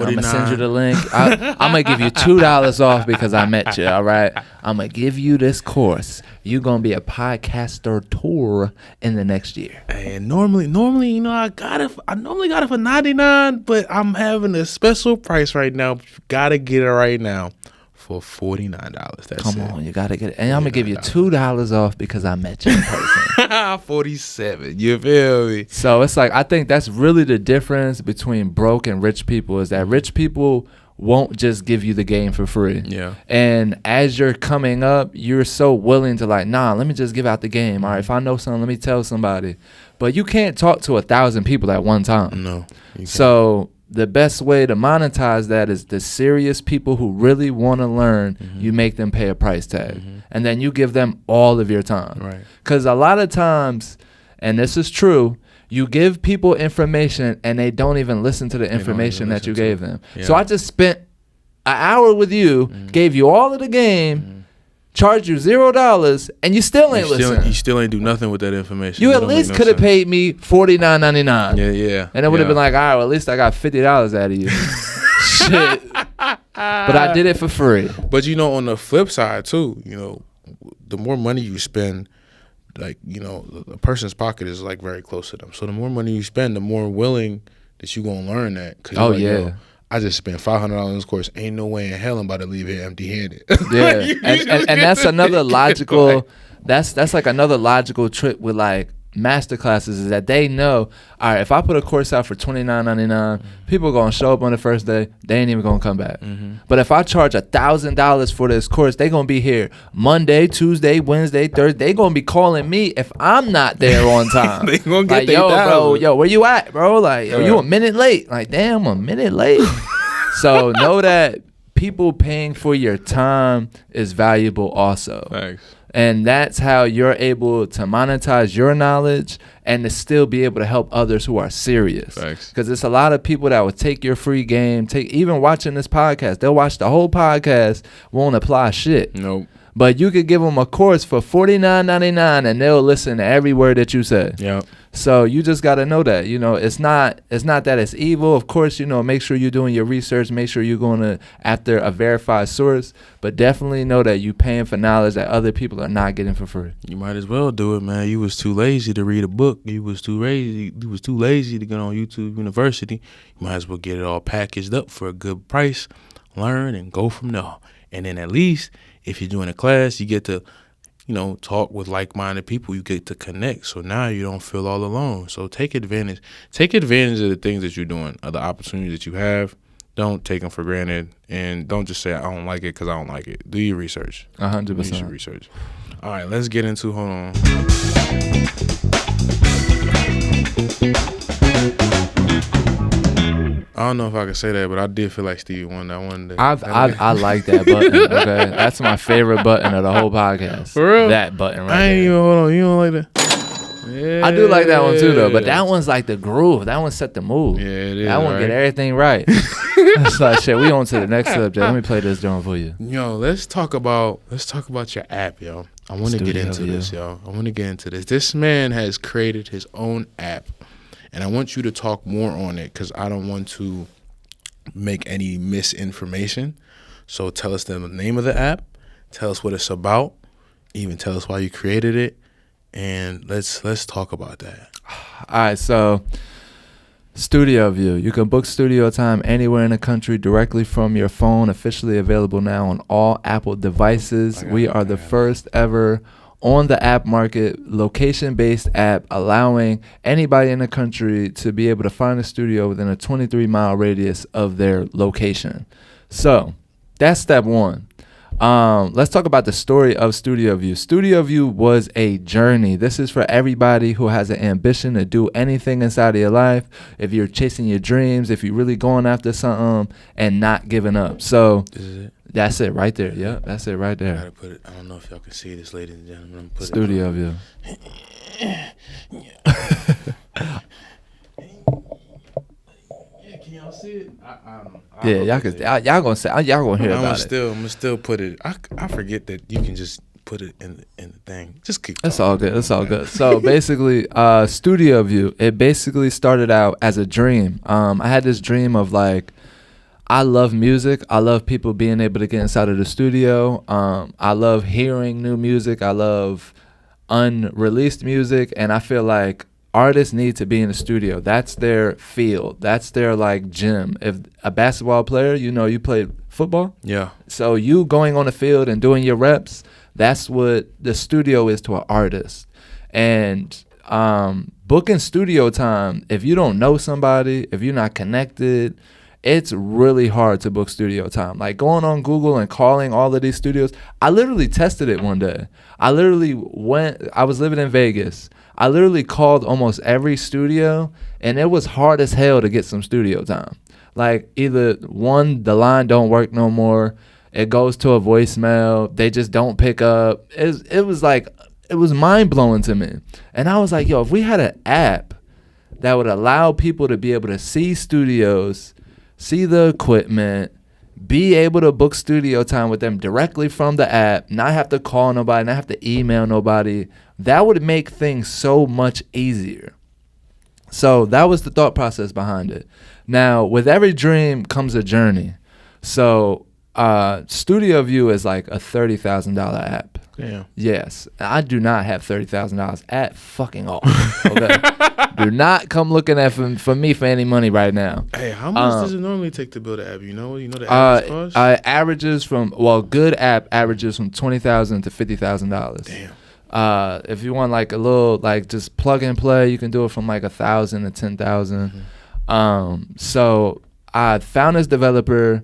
going to send you the link. I'm going to give you $2 off because I met you, all right? I'm going to give you this course. You're going to be a podcaster tour in the next year. Hey, and normally, you know, I normally got it for $99, but I'm having a special price right now. Got to get it right now for $49. That's Come on, you got to get it. And I'm going to give you $2 off because I met you in person. 47, you feel me? So it's like, I think that's really the difference between broke and rich people, is that rich people won't just give you the game for free. Yeah. And as you're coming up, you're so willing to like, nah, let me just give out the game. All right, if I know something, let me tell somebody. But you can't talk to 1,000 people at one time. No. So the best way to monetize that is the serious people who really want to learn. You make them pay a price tag, and then you give them all of your time. Right. Because a lot of times, and this is true, you give people information and they don't even listen to the information that you gave them. Yeah. So I just spent an hour with you, gave you all of the game, charged you $0, and you still ain't listening. You still ain't do nothing with that information. You at least could have paid me $49.99. Yeah. And it would have been like, all right, well, at least I got $50 out of you. Shit. But I did it for free. But you know, on the flip side too, you know, the more money you spend, like, you know, a person's pocket is like very close to them. So the more money you spend, the more willing that you gonna learn that. Cause like, yeah. Yo, I just spent $500 on this course. Ain't no way in hell I'm about to leave here empty-handed. Yeah, and that's another logical. That's like another logical trick with like master classes, is that they know, all right, if I put a course out for $29.99, people are gonna show up on the first day, they ain't even gonna come back. But if I charge $1,000 for this course, they gonna be here Monday, Tuesday, Wednesday, Thursday. They gonna be calling me if I'm not there on time. They gonna get like, yo, where you at, bro? Like, yo, you a minute late. Like, damn, a minute late. So know that people paying for your time is valuable also. Thanks. And that's how you're able to monetize your knowledge and to still be able to help others who are serious. Because it's a lot of people that will take your free game, even watching this podcast. They'll watch the whole podcast, won't apply shit. Nope. But you could give them a course for $49.99 and they'll listen to every word that you say. Yeah. So you just got to know that, you know, it's not that it's evil. Of course, you know, make sure you're doing your research, make sure you're going after a verified source, but definitely know that you're paying for knowledge that other people are not getting for free. You might as well do it, man. You was too lazy to read a book. You was too lazy to get on YouTube University. You might as well get it all packaged up for a good price, learn and go from there. And then at least if you're doing a class, you get to talk with like-minded people. You get to connect. So now you don't feel all alone. So take advantage. Take advantage of the things that you're doing, of the opportunities that you have. Don't take them for granted, and don't just say I don't like it because I don't like it. Do your research. 100%. Do your research. All right, let's get into. Hold on. I don't know if I can say that, but I did feel like Stevie won that one day. I like that button. Okay, that's my favorite button of the whole podcast. For real? That button right I ain't there. even. Hold on. You don't like that? Yeah. I do like that one too, though. But that one's like the groove. That one set the mood. Yeah, it is. That one right? get everything right. It's like shit. We on to the next subject. Let me play this joint for you. Yo, let's talk about your app, yo. I want to get into this, yo. I want to get into this. This man has created his own app, and I want you to talk more on it because I don't want to make any misinformation. So tell us the name of the app, tell us what it's about, even tell us why you created it, and let's talk about that. All right, so Studio View. You can book studio time anywhere in the country directly from your phone. Officially available now on all Apple devices. We are the first ever on the app market, location-based app, allowing anybody in the country to be able to find a studio within a 23-mile radius of their location. So that's step one. Let's talk about the story of Studio View. Studio View was a journey. This is for everybody who has an ambition to do anything inside of your life. If you're chasing your dreams, if you're really going after something and not giving up. So This is it. That's it right there. Yep, that's it right I there. gotta put it. I don't know if y'all can see this, ladies and gentlemen. Studio View. Can y'all see it? Yeah, y'all can. Y'all gonna say. Y'all gonna hear about it. I'm gonna still put it. I forget that you can just put it in the thing. Just keep. That's all good. That's all good. So basically, Studio View. It basically started out as a dream. I had this dream of like, I love music. I love people being able to get inside of the studio. I love hearing new music. I love unreleased music, and I feel like artists need to be in the studio. That's their field. That's their like gym. If a basketball player, you played football. Yeah. So you going on the field and doing your reps, that's what the studio is to an artist. And booking studio time, if you don't know somebody, if you're not connected, it's really hard to book studio time. Like going on Google and calling all of these studios. I literally tested it one day. I was living in Vegas. I literally called almost every studio, and it was hard as hell to get some studio time. Like either one, the line don't work no more. It goes to a voicemail. They just don't pick up. It was mind blowing to me. And I was like, yo, if we had an app that would allow people to be able to see studios, see the equipment, be able to book studio time with them directly from the app, not have to call nobody, not have to email nobody, that would make things so much easier. So that was the thought process behind it. Now, with every dream comes a journey. So Studio View is like a $30,000 app. Damn. Yes. I do not have $30,000 at fucking all. Okay. Do not come looking at for me for any money right now. Hey, how much does it normally take to build an app? You know the average cost? Averages good app averages from $20,000 to $50,000. Damn. If you want like a little like just plug and play, you can do it from like $1,000 to $10,000. So I found this developer.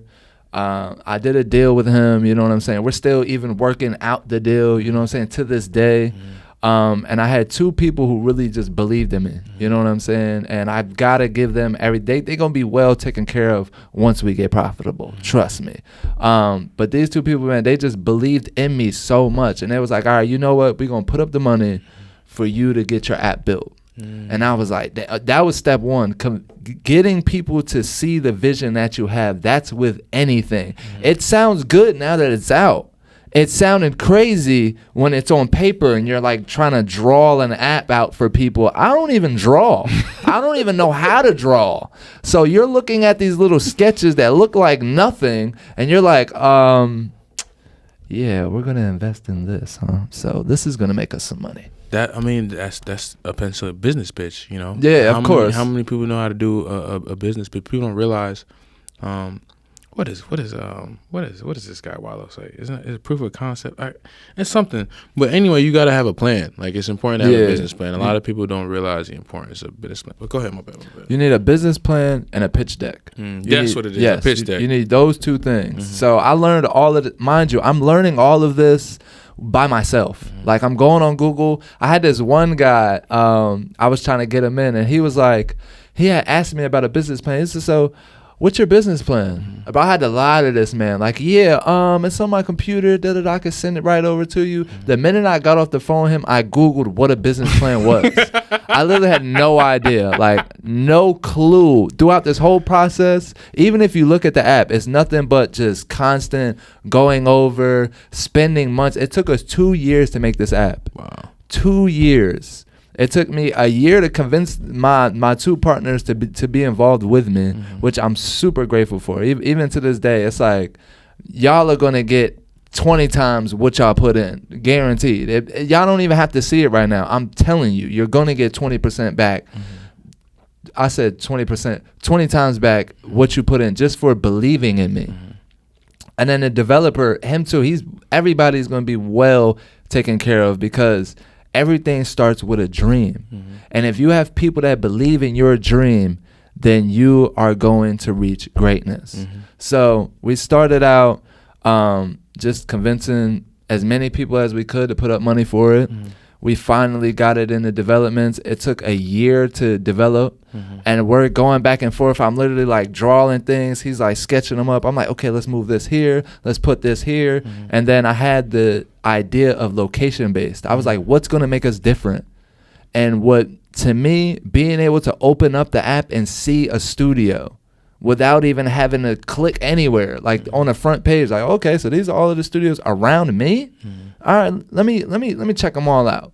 I did a deal with him, you know what I'm saying? We're still even working out the deal, you know what I'm saying, to this day. And I had two people who really just believed in me, you know what I'm saying? And I've got to give them they're going to be well taken care of once we get profitable, trust me. But these two people, man, they just believed in me so much. And they was like, all right, you know what? We're going to put up the money for you to get your app built. And I was like, that was step one. Getting people to see the vision that you have. That's with anything. It sounds good now that it's out. It sounded crazy when it's on paper and you're like trying to draw an app out for people. I don't even draw. I don't even know how to draw. So you're looking at these little sketches that look like nothing and you're like, yeah, we're going to invest in this, huh? So this is going to make us some money. That's essentially a business pitch, you know. Yeah, of course. How many people know how to do a business pitch? People don't realize what is this guy Wallow say? Isn't it proof of concept? It's something. But anyway, you got to have a plan. Like, it's important to have a business plan. A lot of people don't realize the importance of business plan. But go ahead, my bad. You need a business plan and a pitch deck. That's what it is. Yes, a pitch deck. You need those two things. So I learned all of it. Mind you, I'm learning all of this by myself. Like, I'm going on Google. I had this one guy, I was trying to get him in, and he was like, he had asked me about a business plan. He said, so what's your business plan? But I had to lie to this man. Like, it's on my computer. I could send it right over to you. The minute I got off the phone with him, I Googled what a business plan was. I literally had no idea, like no clue throughout this whole process. Even if you look at the app, it's nothing but just constant going over, spending months. It took us 2 years to make this app. Wow. 2 years. It took me a year to convince my two partners to be involved with me, which I'm super grateful for. Even to this day, it's like, y'all are going to get 20 times what y'all put in, guaranteed. Y'all don't even have to see it right now. I'm telling you, you're going to get 20% back. I said 20%, 20 times back what you put in just for believing in me. And then the developer, him too, everybody's going to be well taken care of, because everything starts with a dream. And if you have people that believe in your dream, then you are going to reach greatness. So we started out just convincing as many people as we could to put up money for it. We finally got it in the developments. It took a year to develop, and we're going back and forth. I'm literally like drawing things. He's like sketching them up. I'm like, okay, let's move this here. Let's put this here. And then I had the idea of location based. I was like, what's going to make us different? And what, to me, being able to open up the app and see a studio without even having to click anywhere, like on the front page, like, okay, so these are all of the studios around me. All right, let me check them all out.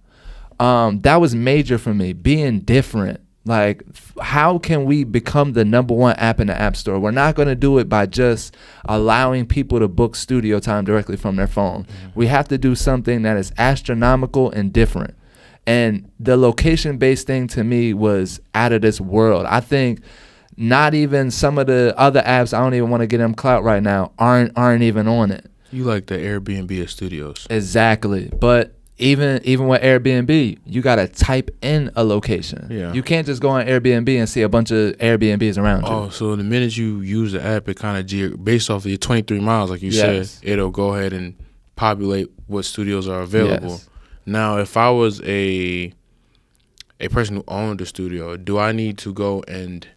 That was major for me, being different. Like, how can we become the #1 app in the App Store? We're not going to do it by just allowing people to book studio time directly from their phone. We have to do something that is astronomical and different. And the location-based thing to me was out of this world. I think not even some of the other apps, I don't even want to get them clout right now, aren't even on it. You like the Airbnb of studios. Exactly. But even with Airbnb, you got to type in a location. Yeah. You can't just go on Airbnb and see a bunch of Airbnbs around you. Oh, so the minute you use the app, it kind of, based off of your 23 miles, like you said, it'll go ahead and populate what studios are available. Yes. Now, if I was a person who owned a studio, do I need to go and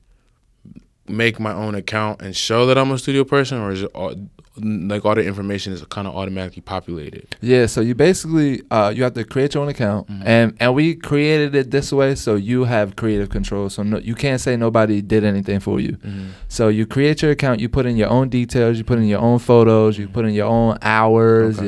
make my own account and show that I'm a studio person, or is it all the information is kind of automatically populated? Yeah, so you basically you have to create your own account, and we created it this way so you have creative control. So you can't say nobody did anything for you. So you create your account, you put in your own details, you put in your own photos, you put in your own hours,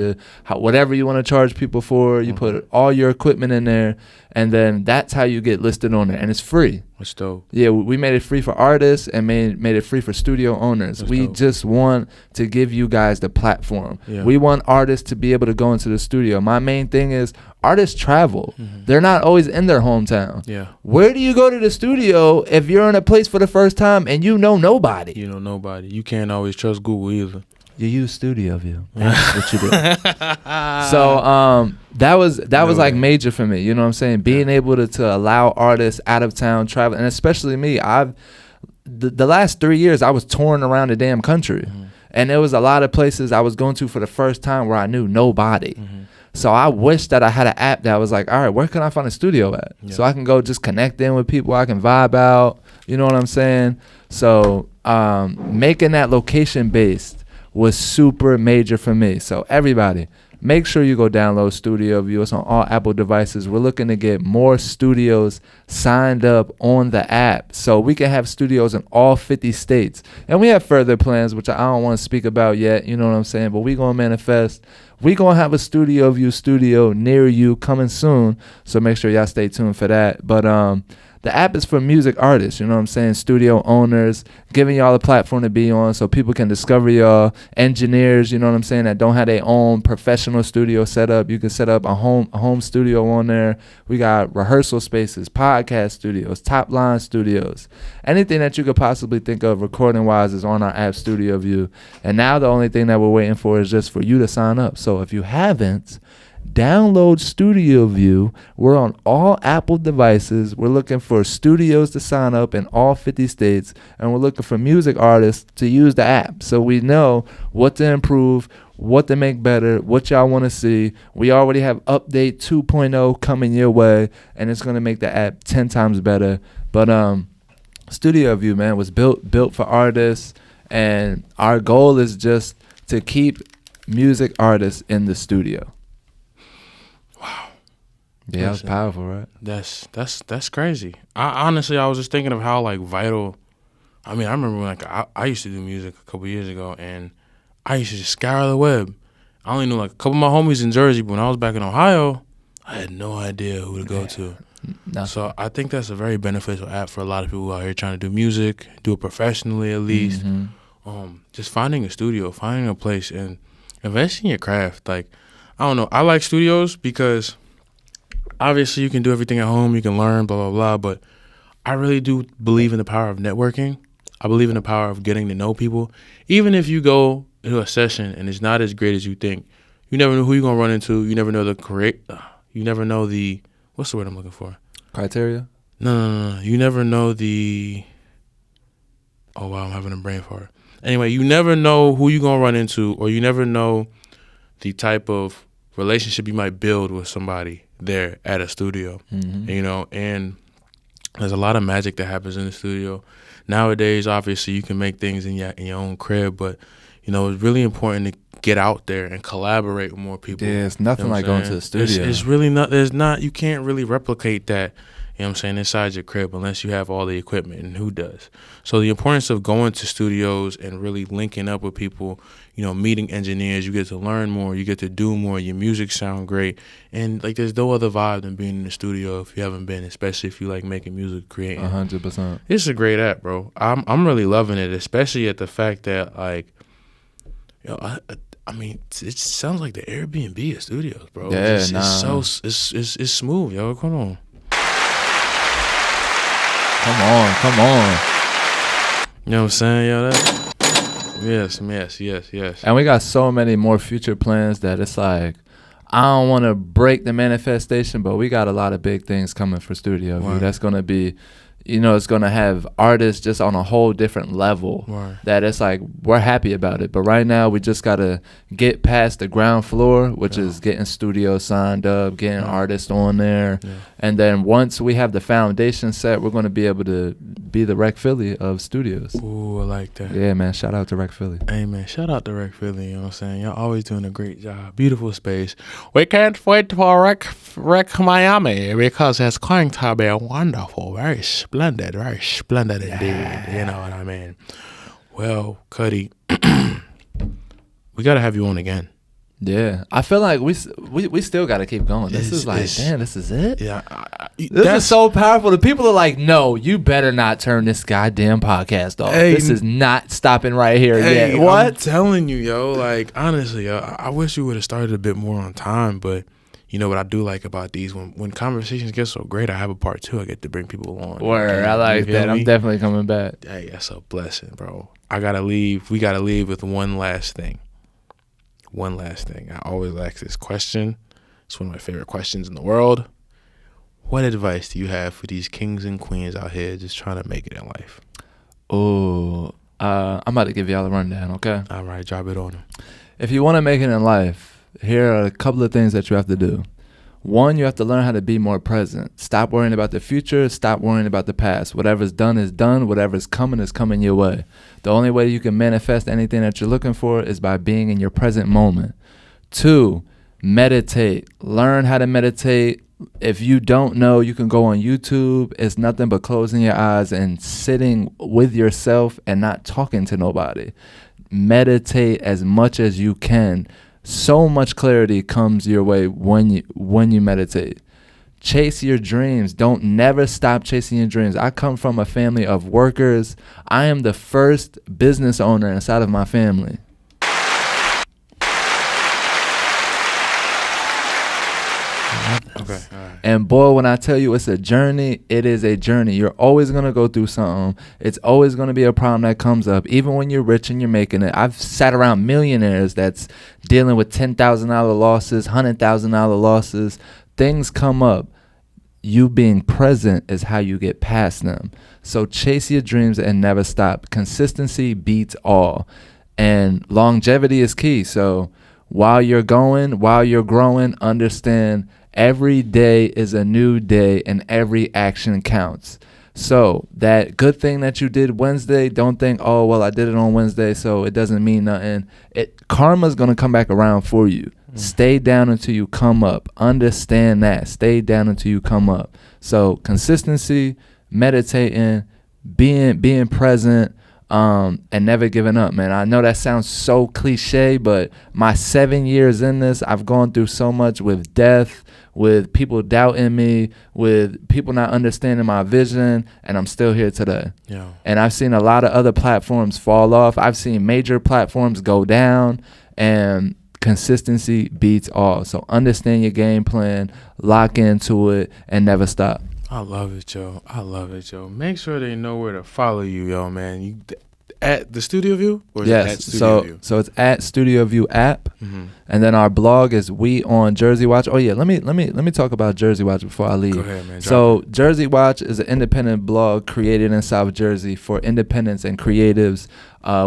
whatever you want to charge people for. You put all your equipment in there, and then that's how you get listed on there, and it's free. That's dope. Yeah, we made it free for artists and made it free for studio owners. That's we dope. just want to give you guys the platform. Yeah. We want artists to be able to go into the studio. My main thing is artists travel. They're not always in their hometown. Yeah. Where do you go to the studio if you're in a place for the first time and you know nobody? You know nobody. You can't always trust Google either. You use Studio View. That's what you do. So that was like major for me. You know what I'm saying? Being able to allow artists out of town travel, and especially me. The last 3 years I was touring around the damn country, and there was a lot of places I was going to for the first time where I knew nobody. So I wish that I had an app that was like, all right, where can I find a studio at? Yeah. So I can go just connect in with people. I can vibe out. You know what I'm saying? So making that location based was super major for me. So everybody, make sure you go download Studio View. It's on all Apple devices. We're looking to get more studios signed up on the app so we can have studios in all 50 states. And we have further plans, which I don't want to speak about yet. You know what I'm saying? But we going to manifest. We going to have a Studio View studio near you coming soon. So make sure y'all stay tuned for that. But The app is for music artists, you know what I'm saying? Studio owners, giving y'all a platform to be on so people can discover y'all. Engineers, you know what I'm saying, that don't have their own professional studio set up. You can set up a home studio on there. We got rehearsal spaces, podcast studios, top line studios. Anything that you could possibly think of recording wise is on our app, Studio View. And now the only thing that we're waiting for is just for you to sign up. So if you haven't, download Studio View. We're on all Apple devices. We're looking for studios to sign up in all 50 states, and we're looking for music artists to use the app so we know what to improve, what to make better, what y'all want to see. We already have update 2.0 coming your way, and it's going to make the app 10 times better. But Studio View, man, was built for artists, and our goal is just to keep music artists in the studio. Wow. Yeah, that's powerful, right? That's crazy. I honestly was just thinking of how like vital. I mean, I remember when I used to do music a couple years ago, and I used to just scour the web. I only knew like a couple of my homies in Jersey, but when I was back in Ohio, I had no idea who to go to. Nothing. So I think that's a very beneficial app for a lot of people out here trying to do music, do it professionally at least. Mm-hmm. Just finding a studio, finding a place, and investing in your craft. Like, I don't know. I like studios because obviously you can do everything at home. You can learn, blah, blah, blah. But I really do believe in the power of networking. I believe in the power of getting to know people. Even if you go to a session and it's not as great as you think, you never know who you're going to run into. You never know you never know the, what's the word I'm looking for? Criteria? No. You never know the, oh, wow, I'm having a brain fart. Anyway, you never know who you're going to run into, or you never know the type of relationship you might build with somebody there at a studio, you know, and there's a lot of magic that happens in the studio. Nowadays, obviously, you can make things in your own crib, but, you know, it's really important to get out there and collaborate with more people. Yeah, it's nothing like going to the studio. It's really not, you can't really replicate that, you know what I'm saying, inside your crib unless you have all the equipment, and who does? So the importance of going to studios and really linking up with people, you know, meeting engineers, you get to learn more, you get to do more, your music sound great, and like there's no other vibe than being in the studio if you haven't been, especially if you like making music, creating. 100%. It's a great app, bro. I'm really loving it, especially at the fact that like, you know, I mean, it sounds like the Airbnb of studios, bro. Yeah, it's smooth, yo. Come on. Come on. You know what I'm saying, yo? Yes. And we got so many more future plans that it's like, I don't want to break the manifestation, but we got a lot of big things coming for Studio View. That's going to be, you know, it's going to have artists just on a whole different level. That it's like, we're happy about it. But right now, we just got to get past the ground floor, which is getting studios signed up, getting artists on there. And then once we have the foundation set, we're going to be able to be the Rec Philly of studios. Ooh, I like that. Yeah, man. Shout out to Rec Philly. Hey, man. Shout out to Rec Philly. You know what I'm saying? Y'all always doing a great job. Beautiful space. We can't wait for Rec Miami because it's going to be wonderful. Very splendid indeed. You know what I mean? Well, Cutty, we got to have you on again. Yeah, I feel like we still got to keep going. This is like, damn, this is it? Yeah. This is so powerful. The people are like, no, you better not turn this goddamn podcast off. Hey, this is not stopping right here yet. What? I'm telling you, yo, like, honestly, yo, I wish we would have started a bit more on time, but you know what I do like about these? When conversations get so great, I have a part 2. I get to bring people on. Word, I like that. I'm definitely coming back. Hey, that's a blessing, bro. We got to leave with one last thing. I always ask this question. It's one of my favorite questions in the world. What advice do you have for these kings and queens out here just trying to make it in life? Oh, I'm about to give y'all a rundown, okay? All right, drop it on them. If you want to make it in life, here are a couple of things that you have to do. One, you have to learn how to be more present. Stop worrying about the future. Stop worrying about the past. Whatever's done is done. Whatever's coming is coming your way. The only way you can manifest anything that you're looking for is by being in your present moment. 2, meditate. Learn how to meditate. If you don't know, you can go on YouTube. It's nothing but closing your eyes and sitting with yourself and not talking to nobody. Meditate as much as you can. So much clarity comes your way when you meditate. Chase your dreams. Don't never stop chasing your dreams. I come from a family of workers. I am the first business owner inside of my family. Okay. All right. And boy, when I tell you it's a journey, it is a journey. You're always going to go through something. It's always going to be a problem that comes up. Even when you're rich and you're making it. I've sat around millionaires that's dealing with $10,000 losses, $100,000 losses. Things come up. You being present is how you get past them. So chase your dreams and never stop. Consistency beats all. And longevity is key. So while you're going, while you're growing, understand every day is a new day and every action counts. So that good thing that you did Wednesday, don't think, oh, well, I did it on Wednesday, so it doesn't mean nothing. Karma's going to come back around for you. Stay down until you come up. Understand that. Stay down until you come up. So consistency, meditating, being present, and never giving up, man. I know that sounds so cliche, but my 7 years in this, I've gone through so much with death, with people doubting me, with people not understanding my vision, and I'm still here today. Yeah. And I've seen a lot of other platforms fall off. I've seen major platforms go down, and consistency beats all. So understand your game plan, lock into it, and never stop. I love it, Joe. I love it, Joe. Make sure they know where to follow you, yo, man. You at the Studio View? Or is yes. It at Studio View? So it's at Studio View app, and then our blog is We on Jersey Watch. Oh yeah, let me talk about Jersey Watch before I leave. Go ahead, man. So Jersey Watch is an independent blog created in South Jersey for independents and creatives.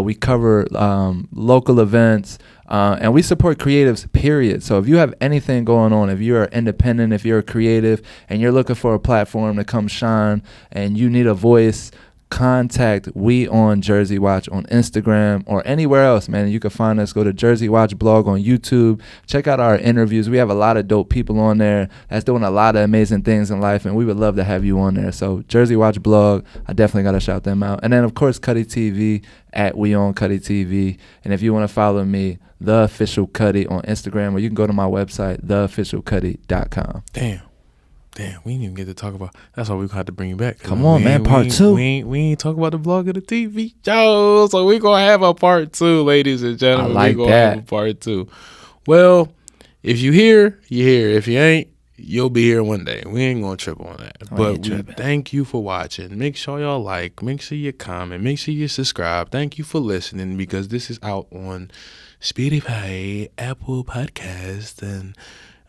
We cover local events. And we support creatives, period. So if you have anything going on, if you're independent, if you're a creative, and you're looking for a platform to come shine, and you need a voice, contact We on Jersey Watch on Instagram or anywhere else, man. You can find us. Go to Jersey Watch blog on YouTube. Check out our interviews. We have a lot of dope people on there that's doing a lot of amazing things in life, and we would love to have you on there. So Jersey Watch blog, I definitely got to shout them out. And then, of course, Cutty TV at We on Cutty TV. And if you want to follow me, The Official Cutty on Instagram, or you can go to my website, theofficialcutty.com. Damn, we didn't even get to talk about. That's why we gonna have to bring you back. Come on, man, part two. We ain't talk about the blog of the TV show, so we gonna have a part two, ladies and gentlemen. I like we gonna that. have a part two. Well, if you here, you here. If you ain't, you'll be here one day. We ain't gonna trip on that. But we thank you for watching. Make sure y'all like. Make sure you comment. Make sure you subscribe. Thank you for listening, because this is out on Spotify, Apple Podcast, and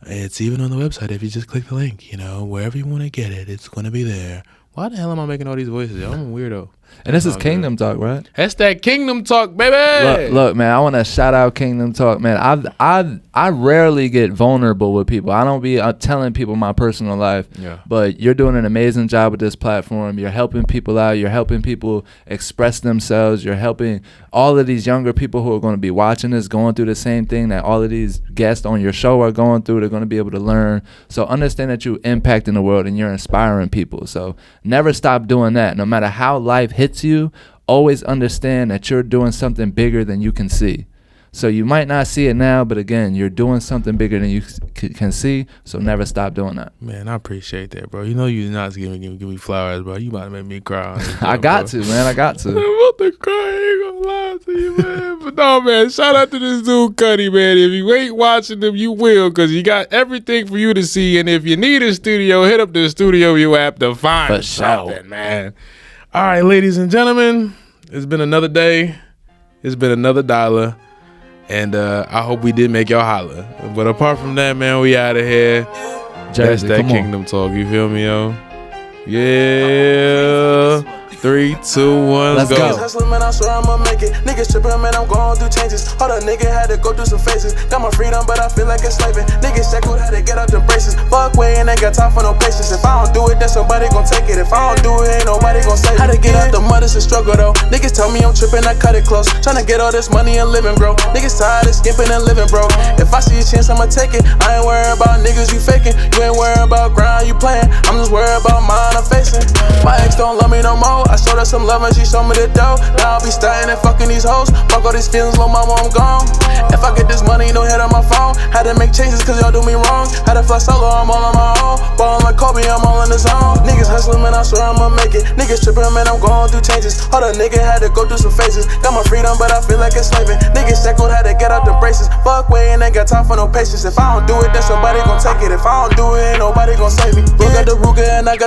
it's even on the website. If you just click the link, wherever you want to get it, it's going to be there. Why the hell am I making all these voices? I'm a weirdo. And this is Kingdom Talk, right? That's that Kingdom Talk, baby. Look, man, I want to shout out Kingdom Talk, man. I rarely get vulnerable with people. I don't be telling people my personal life. Yeah. But you're doing an amazing job with this platform. You're helping people out. You're helping people express themselves. You're helping all of these younger people who are going to be watching this, going through the same thing that all of these guests on your show are going through. They're going to be able to learn. So understand that you're impacting the world and you're inspiring people. So never stop doing that. No matter how life hits you, always understand that you're doing something bigger than you can see. So you might not see it now, but again, you're doing something bigger than you can see. So never stop doing that. Man, I appreciate that, bro. You're not giving me flowers, bro. You about to make me cry. I got to, man. I got to. I'm about to cry. I ain't gonna lie to you, man. But no, man. Shout out to this dude, Cutty, man. If you ain't watching him, you will, because he got everything for you to see. And if you need a studio, hit up the Studio View app to find something, man. All right, ladies and gentlemen, it's been another day. It's been another dollar. And I hope we did make y'all holler. But apart from that, man, we out of here. That's that Kingdom Talk. You feel me, yo? Yeah. 3, 2, 1, let's go. Hustling, man, I swear I'ma make it. Niggas tripping, man, I'm going through changes. Hold up, nigga, had to go through some phases. Got my freedom, but I feel like enslaving. Niggas shackled, had to get out the braces. Fuck way, and ain't got time for no patience. If I don't do it, then somebody gon' take it. If I don't do it, ain't nobody gon' save it. How to get out the mud, it's a struggle, though. Niggas tell me I'm tripping, I cut it close. Tryna get all this money and living, bro. Niggas tired of skimping and living, bro. If I see a chance, I'ma take it. I ain't worried about niggas you faking. You ain't worried about grind you playing. I'm just worried about mine I'm facing. My ex don't love me no more. I showed her some love and she showed me the dough. Now I'll be staying and fucking these hoes. Fuck all these feelings, little mama, I'm gone. If I get this money, no hit on my phone. Had to make changes cause y'all do me wrong. Had to fly solo, I'm all on my own. Ballin' like Kobe, I'm all in the zone. Niggas hustling, man, I swear I'ma make it. Niggas trippin', man, I'm going through changes. Hold a nigga had to go through some phases. Got my freedom, but I feel like enslaving. Niggas shackled, had to get out the braces. Fuck way and ain't got time for no patience. If I don't do it, then somebody gon' take it. If I don't do it, ain't nobody gon' save me. Look at the Ruger and I got